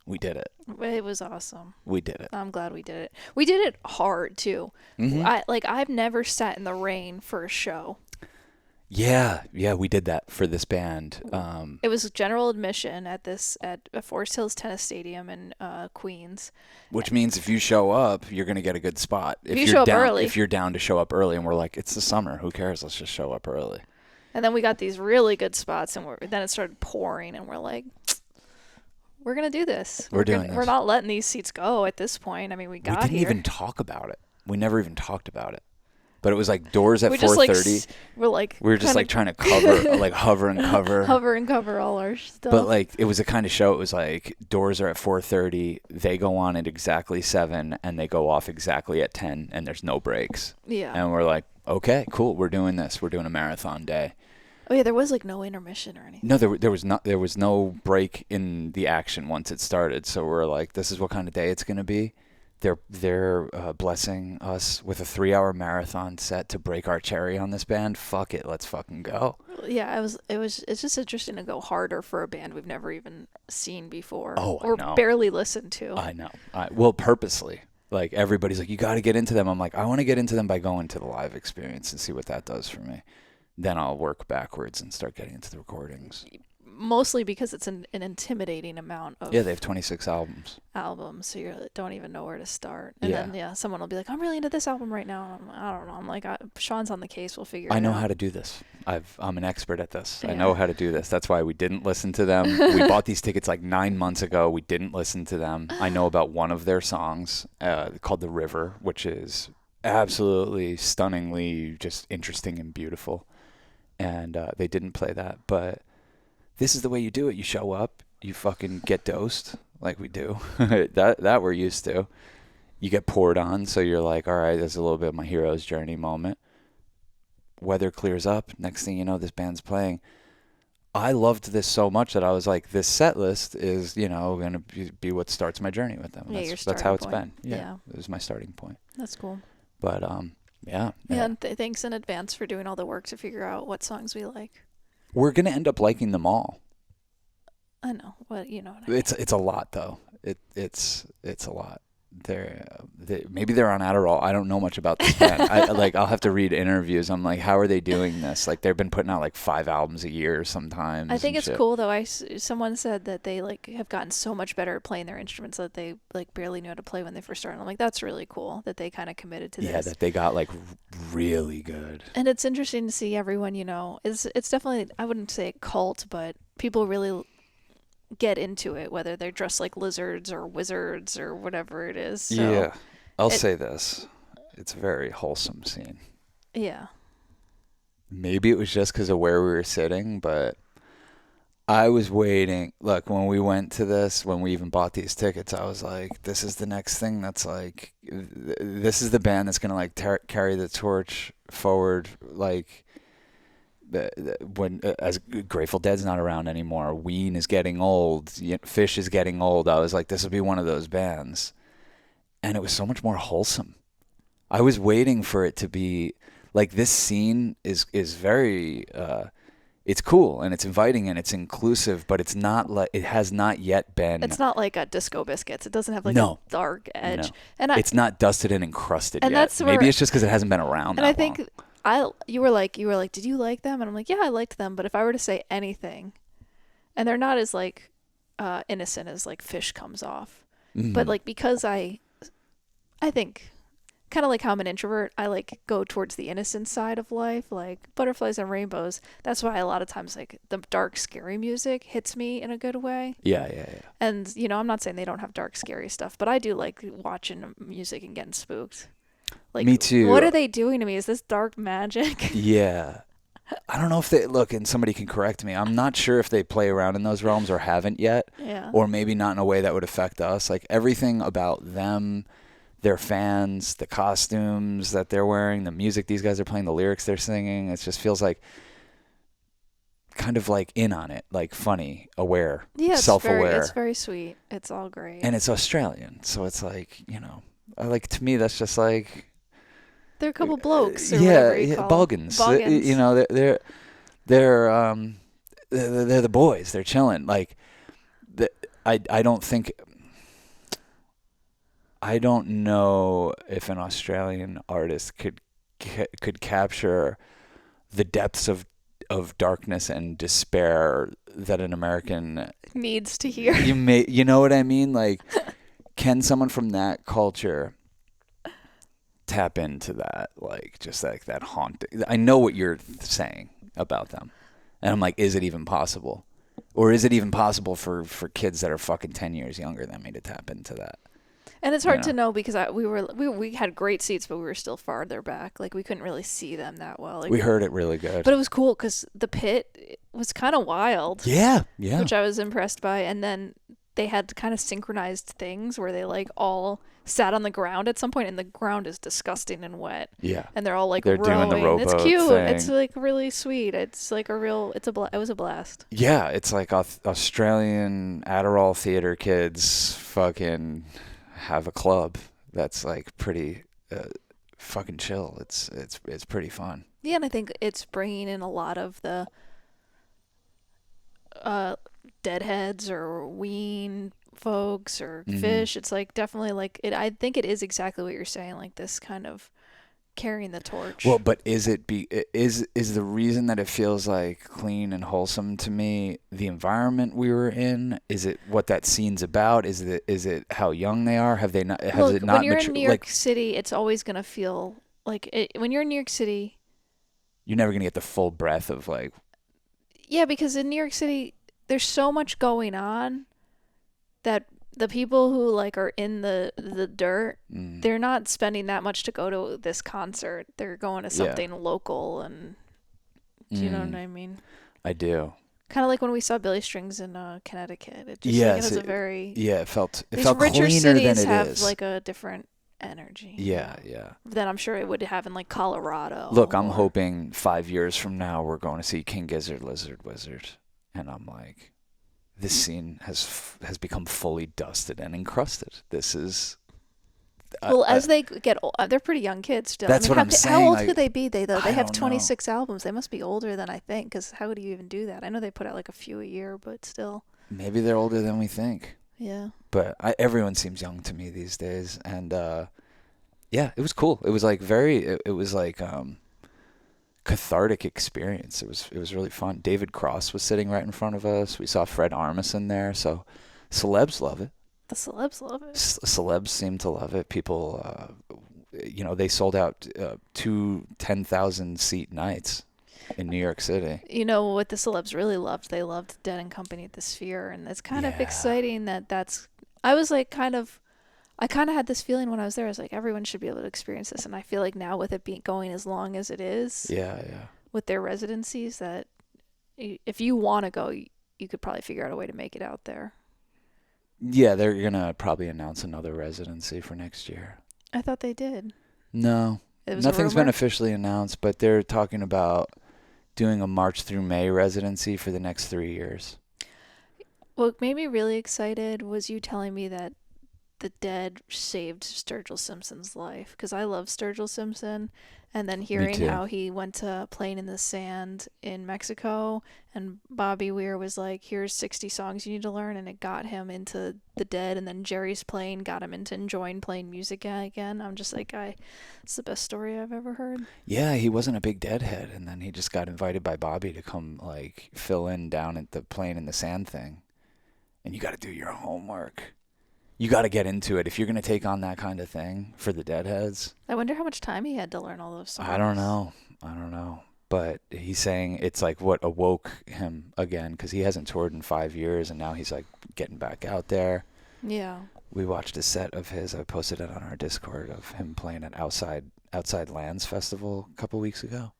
We did it. It was awesome. We did it. I'm glad we did it. We did it hard too. Mm-hmm. I've never sat in the rain for a show. Yeah, we did that for this band. It was general admission at Forest Hills Tennis Stadium in Queens. Which means if you show up, you're gonna get a good spot. If you show up early. If you're down to show up early, and we're like, it's the summer, who cares? Let's just show up early. And then we got these really good spots, and then it started pouring, and we're like, we're gonna do this. We're doing this. We're not letting these seats go at this point. I mean, we didn't even talk about it. We never even talked about it. But it was like doors at 4:30. We were just like trying to cover, like hover and cover all our stuff. But like it was a kind of show. It was like doors are at 4:30. They go on at exactly 7, and they go off exactly at 10, and there's no breaks. Yeah. And we're like, okay, cool. We're doing this. We're doing a marathon day. Oh yeah, there was like no intermission or anything. No, there was not. There was no break in the action once it started. So we're like, this is what kind of day it's gonna be. They're blessing us with a 3-hour marathon set to break our cherry on this band. Fuck it, let's fucking go. Yeah, it's just interesting to go harder for a band we've never even seen before or barely listened to. I know. Well, purposely. Like everybody's like, you got to get into them. I'm like, I want to get into them by going to the live experience and see what that does for me. Then I'll work backwards and start getting into the recordings. mostly because it's an intimidating amount of Yeah, they have 26 albums. albums, so you don't even know where to start. And Yeah. then someone will be like, "I'm really into this album right now." And I'm like, I don't know. I'm like, Sean's on the case. We'll figure I it know out. how to do this. I'm an expert at this. I Yeah. know how to do this. That's why we didn't listen to them. We bought these tickets like 9 months ago. We didn't listen to them. I know about one of their songs called The River, which is absolutely stunningly just interesting and beautiful. And they didn't play that. But this is the way you do it. You show up. You fucking get dosed like we do. that we're used to. You get poured on. So you're like, all right, there's a little bit of my hero's journey moment. Weather clears up. Next thing you know, this band's playing. I loved this so much that I was like, this set list is, going to be what starts my journey with them. Yeah, That's how it's point. been. Yeah. It was my starting point. That's cool. But, yeah. Yeah, and thanks in advance for doing all the work to figure out what songs we like. We're going to end up liking them all. I know. What you know what I mean. It's a lot, though. It's a lot. Maybe they're on Adderall. I don't know much about this band. I'll have to read interviews. I'm like, how are they doing this? Like, they've been putting out like 5 albums a year sometimes. I think it's cool though. Someone said that they like have gotten so much better at playing their instruments that they like barely knew how to play when they first started. I'm like, that's really cool that they kind of committed to this. Yeah, that they got like really good. And it's interesting to see everyone. It's definitely, I wouldn't say a cult, but people really get into it, whether they're dressed like lizards or wizards or whatever it is. So yeah, I'll say this. It's a very wholesome scene. Yeah. Maybe it was just because of where we were sitting, but I was waiting. Look, when we went to this, when we even bought these tickets, I was like, this is the next thing that's like, this is the band that's going to like carry the torch forward. Like, when as Grateful Dead's not around anymore, Ween is getting old, Fish is getting old. I was like, this will be one of those bands, and it was so much more wholesome. I was waiting for it to be like, this scene is very it's cool and it's inviting and it's inclusive, but it's not like, it has not yet been. It's not like a Disco Biscuits. It doesn't have like No. a dark edge. No. And It's not dusted and encrusted and yet. that's where- Maybe it's just because it hasn't been around and that I think long. you were like, did you like them? And I'm like, yeah, I liked them. But if I were to say anything, and they're not as like innocent as like Fish comes off, but like, because I think kind of like how I'm an introvert, I like go towards the innocent side of life, like Butterflies and Rainbows. That's why a lot of times like the dark, scary music hits me in a good way. Yeah. And I'm not saying they don't have dark, scary stuff, but I do like watching music and getting spooked. Like, Me too. What are they doing to me? Is this dark magic? Yeah. I don't know if they look, and somebody can correct me. I'm not sure if they play around in those realms or haven't yet. Yeah. Or maybe not in a way that would affect us. Like, everything about them, their fans, the costumes that they're wearing, the music these guys are playing, the lyrics they're singing, it just feels like kind of like in on it, like funny, aware, self-aware. It's very sweet. It's all great. And it's Australian, so it's like, like, to me that's just like, they're a couple blokes or yeah, whatever you call Bulgans. them. They're the boys. They're chilling. Like, I don't know if an Australian artist could capture the depths of darkness and despair that an American needs to hear. You know what I mean? Like, can someone from that culture tap into that, like, just like that haunting? I know what you're saying about them, and I'm like, is it even possible, or is it even possible for kids that are fucking 10 years younger than me to tap into that? And it's hard to know because we had great seats, but we were still farther back. Like, we couldn't really see them that well. Like, we heard it really good, but it was cool because the pit was kind of wild. Yeah. Which I was impressed by, and then they had kind of synchronized things where they like all sat on the ground at some point, and the ground is disgusting and wet. Yeah. And they're all like They're rowing. doing the rowboat It's cute. thing. It's like really sweet. It's like it was a blast. Yeah, it's like Australian Adderall theater kids fucking have a club that's like pretty fucking chill. It's pretty fun. Yeah, and I think it's bringing in a lot of the Deadheads or Ween folks or Fish. It's like definitely like it. I think it is exactly what you're saying. Like this kind of carrying the torch. Well, but is it is the reason that it feels like clean and wholesome to me the environment we were in? Is it what that scene's about? Is it how young they are? Have they not? Has Look, it when not you're mature? in New York Like City, it's always gonna feel like it, when you're in New York City. you're never gonna get the full breadth of like. Yeah, because in New York City, there's so much going on that the people who like are in the dirt, they're not spending that much to go to this concert. They're going to something local, and do you know what I mean? I do. Kind of like when we saw Billy Strings in Connecticut. It just Yes, like, it has a very it felt these cleaner richer than cities it have is. like a different energy. Yeah, yeah. Than I'm sure it would have in like Colorado. Look, I'm hoping 5 years from now we're going to see King Gizzard, Lizard, Wizard, and I'm like, this scene has become fully dusted and encrusted. This is. Well, as they get old, they're pretty young kids still. That's what I'm saying. How old like, could they be? They I have don't 26 albums. They must be older than I think. Because how do you even do that? I know they put out like a few a year, but still. Maybe they're older than we think. Yeah. But everyone seems young to me these days, and yeah, it was cool. It was like it was like cathartic experience. It was really fun. David Cross was sitting right in front of us. We saw Fred Armisen there, so celebs love it. The celebs love it. Celebs seem to love it. People, they sold out 2 10,000 seat nights in New York City. You know what the celebs really loved? They loved Dead and Company at the Sphere, and it's kind of exciting that's. I was like I kind of had this feeling when I was there. I was like, everyone should be able to experience this, and I feel like now with it being going as long as it is, with their residencies, that if you want to go, you could probably figure out a way to make it out there. Yeah, they're gonna probably announce another residency for next year. I thought they did. No, nothing's been officially announced, but they're talking about doing a March through May residency for the next 3 years. What made me really excited was you telling me that the Dead saved Sturgill Simpson's life, because I love Sturgill Simpson, and then hearing how he went to Playing in the Sand in Mexico, and Bobby Weir was like, here's 60 songs you need to learn, and it got him into the Dead, and then Jerry's Playing got him into enjoying playing music again. I'm just like, it's the best story I've ever heard. Yeah, he wasn't a big Deadhead, and then he just got invited by Bobby to come like fill in down at the Playing in the Sand thing. And you got to do your homework. You got to get into it if you're going to take on that kind of thing for the Deadheads. I wonder how much time he had to learn all those songs. I don't know. But he's saying it's like what awoke him again, because he hasn't toured in 5 years, and now he's like getting back out there. Yeah. We watched a set of his. I posted it on our Discord of him playing at Outside Lands Festival a couple weeks ago.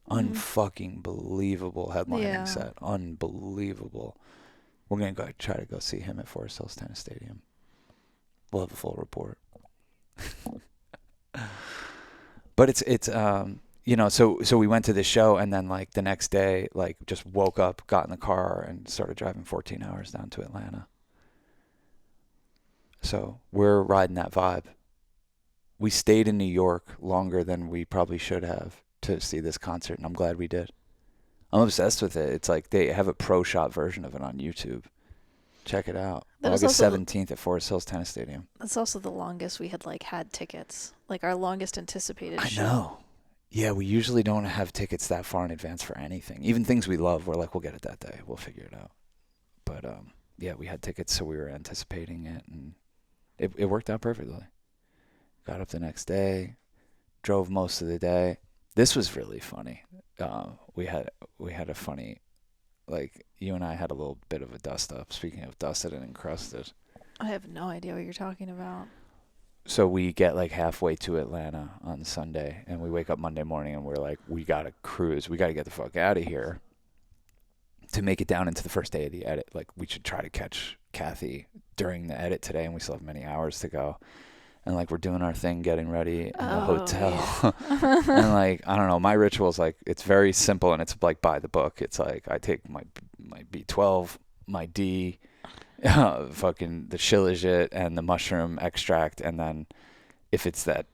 Unfucking believable headlining set. Unbelievable. We're going to try to go see him at Forest Hills Tennis Stadium. We'll have a full report. But it's so we went to the show, and then like the next day, like just woke up, got in the car, and started driving 14 hours down to Atlanta. So we're riding that vibe. We stayed in New York longer than we probably should have to see this concert, and I'm glad we did. I'm obsessed with it. It's like they have a pro shot version of it on YouTube. Check it out. August 17th at Forest Hills Tennis Stadium. That's also the longest we had had tickets. Like our longest anticipated show. I know. Yeah, we usually don't have tickets that far in advance for anything. Even things we love, we're like, we'll get it that day. We'll figure it out. But yeah, we had tickets, so we were anticipating it, and it worked out perfectly. Got up the next day, drove most of the day. This was really funny. We had a funny, like, you and I had a little bit of a dust up. Speaking of dusted and encrusted, I have no idea what you're talking about. So we get like halfway to Atlanta on Sunday, and we wake up Monday morning, and we're like, we gotta cruise. We gotta get the fuck out of here to make it down into the first day of the edit. Like, we should try to catch Kathy during the edit today, and we still have many hours to go. And like, we're doing our thing, getting ready in the hotel. Yeah. And like, I don't know, my ritual is like, it's very simple, and it's like by the book. It's like, I take my B12, my D, fucking the shilajit and the mushroom extract, and then if it's that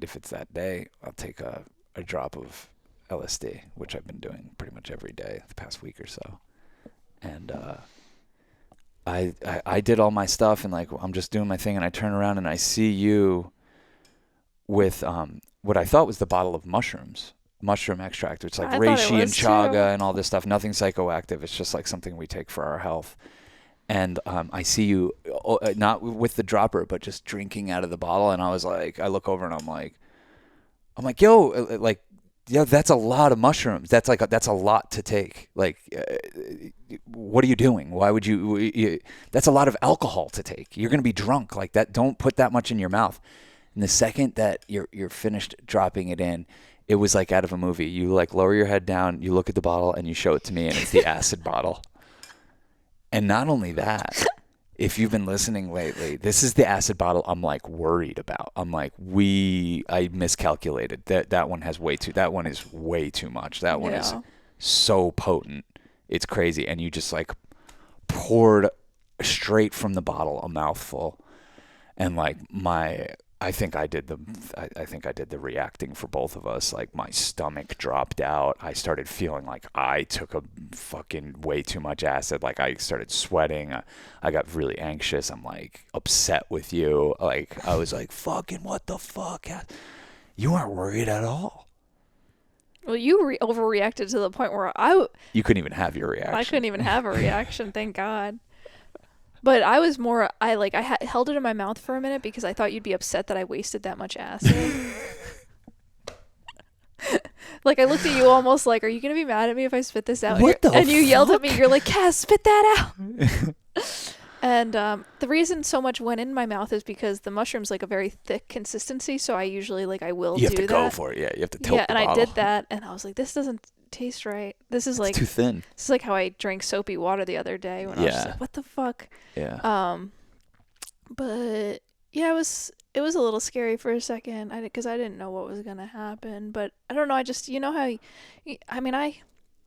day, I'll take a drop of LSD, which I've been doing pretty much every day the past week or so. And I did all my stuff, and like, I'm just doing my thing, and I turn around and I see you with what I thought was the bottle of mushroom extract. It's like I thought it reishi and was too. chaga and all this stuff. Nothing psychoactive. It's just like something we take for our health. And I see you, not with the dropper, but just drinking out of the bottle. And I was like, I look over and I'm like, yo, like, yeah, that's a lot of mushrooms. That's a lot to take. Like, what are you doing? Why would you? That's a lot of alcohol to take. You're gonna be drunk like that. Don't put that much in your mouth. And the second that you're finished dropping it in, it was like out of a movie. You like lower your head down, you look at the bottle, and you show it to me, and it's the acid bottle. And not only that, if you've been listening lately, this is the acid bottle I'm like worried about. I'm like, I miscalculated. That one is way too much. That one is so potent. It's crazy. And you just like poured straight from the bottle a mouthful. And like I think I did the reacting for both of us. Like my stomach dropped out. I started feeling like I took a fucking way too much acid. Like I started sweating. I got really anxious. I'm like upset with you. Like I was like, fucking what the fuck? You weren't worried at all. Well, you overreacted to the point where You couldn't even have your reaction. I couldn't even have a reaction. Thank God. But I was more, I held it in my mouth for a minute because I thought you'd be upset that I wasted that much acid. Like I looked at you almost like, are you going to be mad at me if I spit this out? And you yelled at me, you're like, Cass, spit that out. And the reason so much went in my mouth is because the mushroom's like a very thick consistency. So I usually I will do that. You have to go for it. Yeah, you have to tilt the bottle. I did that. And I was like, this doesn't taste right. This is it's too thin. This is like how I drank soapy water the other day when I was just like, what the fuck? Yeah. But yeah, it was a little scary for a second because I didn't know what was gonna happen. But I don't know. I just how I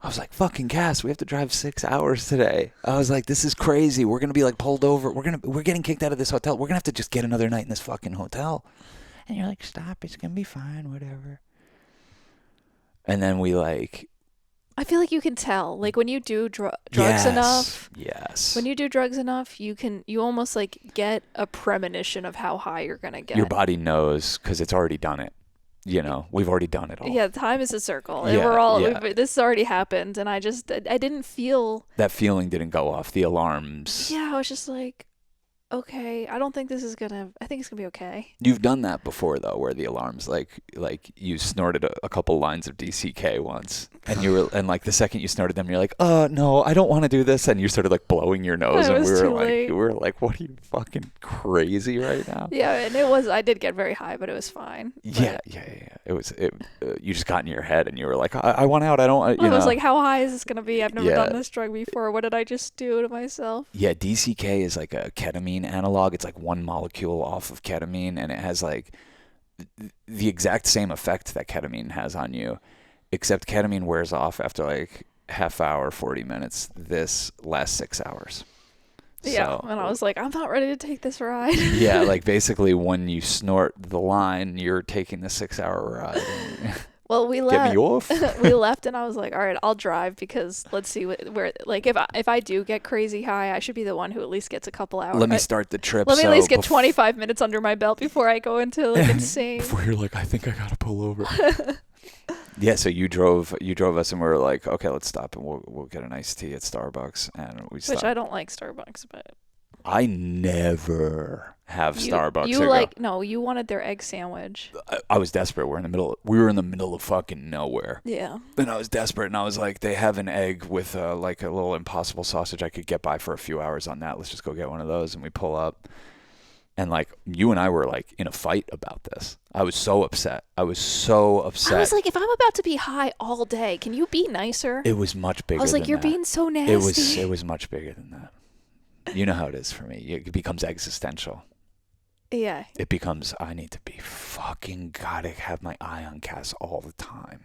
was like, fucking Cass, we have to drive 6 hours today. I was like, this is crazy. We're gonna be like pulled over. We're getting kicked out of this hotel. We're gonna have to just get another night in this fucking hotel. And you're like, stop. It's gonna be fine. Whatever. And then we I feel like you can tell, like when you do drugs enough. Yes. When you do drugs enough, you almost like get a premonition of how high you're gonna get. Your body knows because it's already done it. We've already done it all. Yeah, time is a circle. Yeah, and we're all yeah. This has already happened, and I didn't feel that feeling didn't go off. The alarms. Yeah, I was just like, okay, I think it's gonna be okay. You've done that before though, where the alarms like you snorted a couple lines of DCK once, and like the second you snorted them, you're like, no, I don't want to do this, and you started like blowing your nose, and we were like, what are you fucking crazy right now? Yeah, and I did get very high, but it was fine. Yeah. You just got in your head, and you were like, I want out. I don't. I was like, how high is this gonna be? I've never done this drug before. What did I just do to myself? Yeah, DCK is like a ketamine analog. It's like one molecule off of ketamine, and it has like the exact same effect that ketamine has on you, except ketamine wears off after like half hour, 40 minutes. This lasts 6 hours. Yeah, and I was like, I'm not ready to take this ride. Yeah, like basically when you snort the line, you're taking the 6 hour ride. Well, we left. Get me off. We left, and I was like, all right, I'll drive because let's see where like if I do get crazy high, I should be the one who at least gets a couple hours. Let me start the trip. Let me at least get 25 minutes under my belt before I go into like insane. Before you're like, I think I gotta pull over. Yeah, so you drove us, and we were like, okay, let's stop, and we'll get an iced tea at Starbucks, and we stopped. Which I don't like Starbucks, but I never have Starbucks. You wanted their egg sandwich. I was desperate. We were in the middle of fucking nowhere. Yeah. And I was desperate, and I was like, they have an egg with like a little Impossible sausage. I could get by for a few hours on that. Let's just go get one of those, and we pull up. And like you and I were like in a fight about this. I was so upset. I was like, if I'm about to be high all day, can you be nicer? It was much bigger. I was like, you're being so nasty. It was much bigger than that. You know how it is for me. It becomes existential. Yeah. It becomes, I need to be fucking gotta have my eye on Cass all the time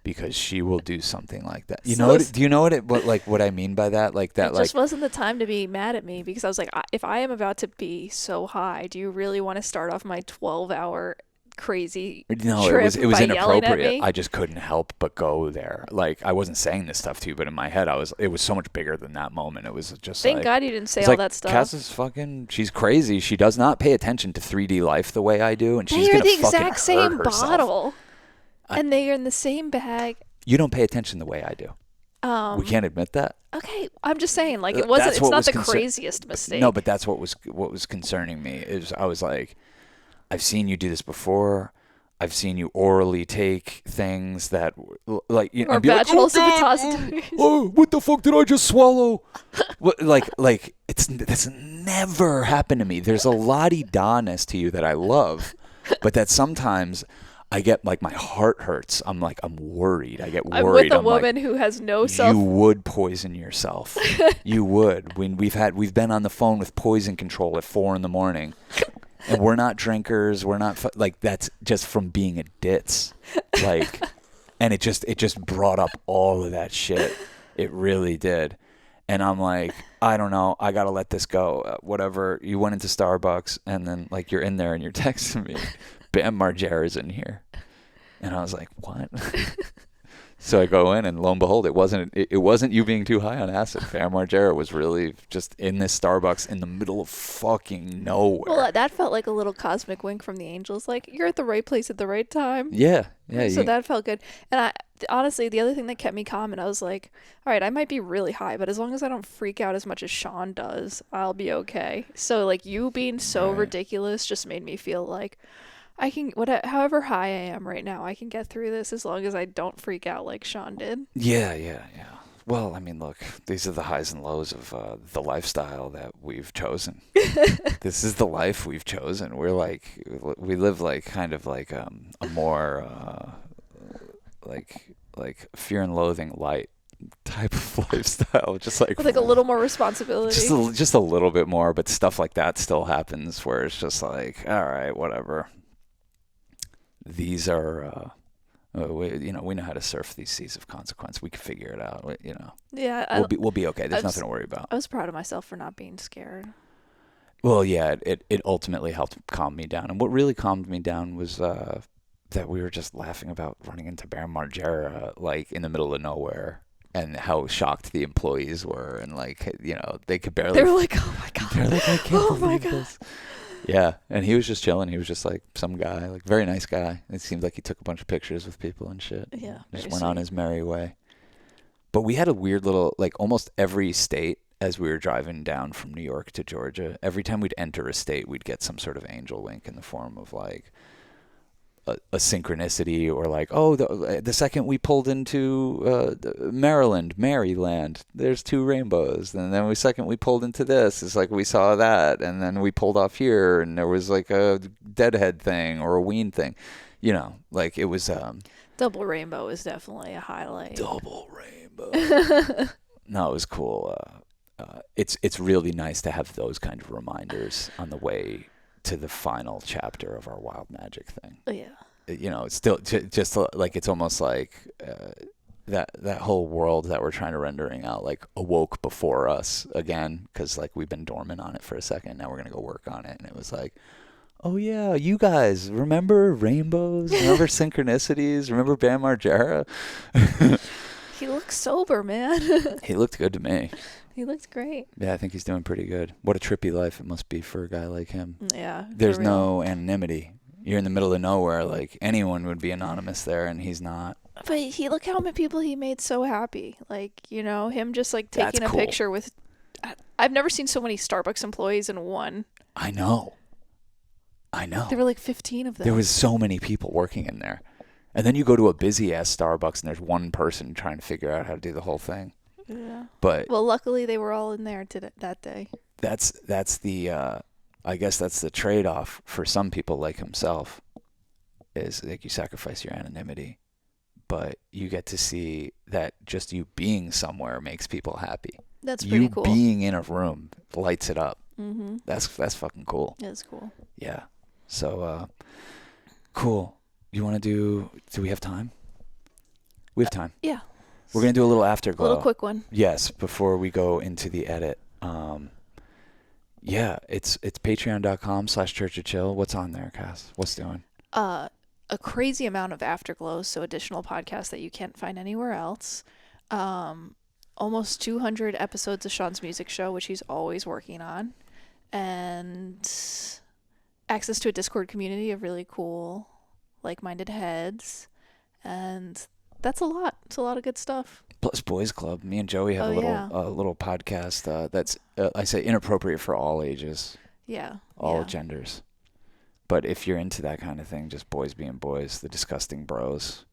because she will do something like that. Do you know what I mean by that? Like that, it just wasn't the time to be mad at me because I was like, if I am about to be so high, do you really want to start off my 12-hour crazy No, trip it was by yelling at inappropriate. me. I just couldn't help but go there. Like I wasn't saying this stuff to you, but in my head, it was so much bigger than that moment. It was just Thank like, God you didn't say it's all like that stuff. Cass is fucking. She's crazy. She does not pay attention to 3D life the way I do, and she's They are gonna the fucking exact hurt same herself. bottle, and they are in the same bag. You don't pay attention the way I do. We can't admit that. Okay, I'm just saying, like it wasn't. That's It's what not was the craziest mistake. No, but that's what was concerning me. Is I was like, I've seen you do this before. I've seen you orally take things that, like, you know, or and be like, vaginal oh, God, suppositories. oh, what the fuck did I just swallow? like that's never happened to me. There's a la-di-da-ness to you that I love, but that sometimes I get like my heart hurts. I'm worried. I get worried. I'm with a I'm like, woman who has no self. you would poison yourself. You would. When we've been on the phone with poison control at 4 a.m. And we're not drinkers. We're not like that's just from being a ditz. Like, and it just brought up all of that shit. It really did. And I'm like, I don't know. I gotta let this go. Whatever. You went into Starbucks, and then like you're in there, and you're texting me, Bam Margera's in here, and I was like, what? So I go in, and lo and behold, it wasn't you being too high on acid. Bam Margera was really just in this Starbucks in the middle of fucking nowhere. Well, that felt like a little cosmic wink from the angels. Like you're at the right place at the right time. Yeah. So that felt good. And honestly, the other thing that kept me calm, and I was like, all right, I might be really high, but as long as I don't freak out as much as Sean does, I'll be okay. So like you being so ridiculous just made me feel like I can, however high I am right now, I can get through this as long as I don't freak out like Sean did. Yeah. Well, I mean, look, these are the highs and lows of the lifestyle that we've chosen. This is the life we've chosen. We live like kind of like a more like fear and loathing light type of lifestyle, just like With like a little more responsibility. just a little bit more, but stuff like that still happens where it's just like, all right, whatever. These are. We know how to surf these seas of consequence. We can figure it out. Yeah, we'll be okay. There's nothing to worry about. I was proud of myself for not being scared. Well, yeah, it ultimately helped calm me down. And what really calmed me down was that we were just laughing about running into Bam Margera like in the middle of nowhere, and how shocked the employees were, and like they could barely. They were like, "Oh my god!" They're like, "I can't oh my believe god!" this." Yeah, and he was just chilling. He was just like some guy, like very nice guy. It seemed like he took a bunch of pictures with people and shit. Yeah, just went on his merry way. But we had a weird little, like almost every state as we were driving down from New York to Georgia, every time we'd enter a state, we'd get some sort of angel wink in the form of like a synchronicity, or like, oh, the second we pulled into Maryland, there's 2 rainbows. And then the second we pulled into this, it's like we saw that. And then we pulled off here, and there was like a deadhead thing or a ween thing. Like it was... Double rainbow is definitely a highlight. Double rainbow. No, it was cool. It's really nice to have those kind of reminders on the way to the final chapter of our wild magic thing. Yeah. It's still just like, it's almost like that whole world that we're trying to rendering out like awoke before us again, because like we've been dormant on it for a second. Now we're gonna go work on it, and it was like, oh yeah, you guys remember rainbows? Remember synchronicities? Remember Bam Margera? He looks sober, man. He looked good to me. He looks great. Yeah, I think he's doing pretty good. What a trippy life it must be for a guy like him. Yeah. There's no anonymity. You're in the middle of nowhere. Like anyone would be anonymous there, and he's not. But look how many people he made so happy. Like, him just like taking That's a cool. picture with. I've never seen so many Starbucks employees in one. I know. There were like 15 of them. There was so many people working in there. And then you go to a busy ass Starbucks, and there's one person trying to figure out how to do the whole thing. Yeah. But well, luckily they were all in there that day. That's the I guess that's the trade-off for some people like himself, is like you sacrifice your anonymity, but you get to see that just you being somewhere makes people happy. That's pretty cool. You being in a room lights it up. Mm-hmm. That's fucking cool. That's cool. Yeah. So cool. You want to do we have time? We have time. Yeah. We're going to do a little afterglow. A little quick one. Yes, before we go into the edit. Yeah, it's patreon.com/churchofchill. What's on there, Cass? What's doing? a crazy amount of afterglows, so additional podcasts that you can't find anywhere else. Almost 200 episodes of Sean's music show, which he's always working on, and access to a Discord community of really cool, like-minded heads, and that's a lot. It's a lot of good stuff. Plus Boys Club. Me and Joey have Oh, a little yeah. little podcast that's I say inappropriate for all ages, Yeah. all Yeah. genders. But if you're into that kind of thing, just boys being boys, the disgusting bros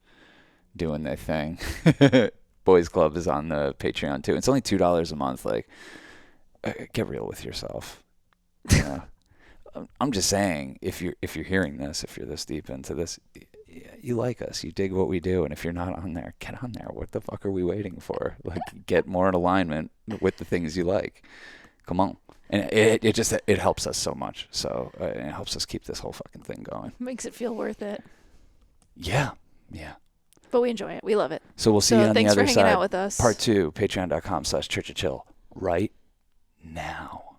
doing their thing. Boys Club is on the Patreon too. It's only $2 a month. Like, get real with yourself. You know? I'm just saying, if you're hearing this, if you're this deep into this, you like us, you dig what we do, and if you're not on there, get on there. What the fuck are we waiting for? Like, get more in alignment with the things you like. Come on. And it just helps us so much. So it helps us keep this whole fucking thing going. Makes it feel worth it. Yeah. But we enjoy it. We love it. So we'll see you on the thanks for other hanging side. out with us. Part 2, patreon.com/churchofchill right now.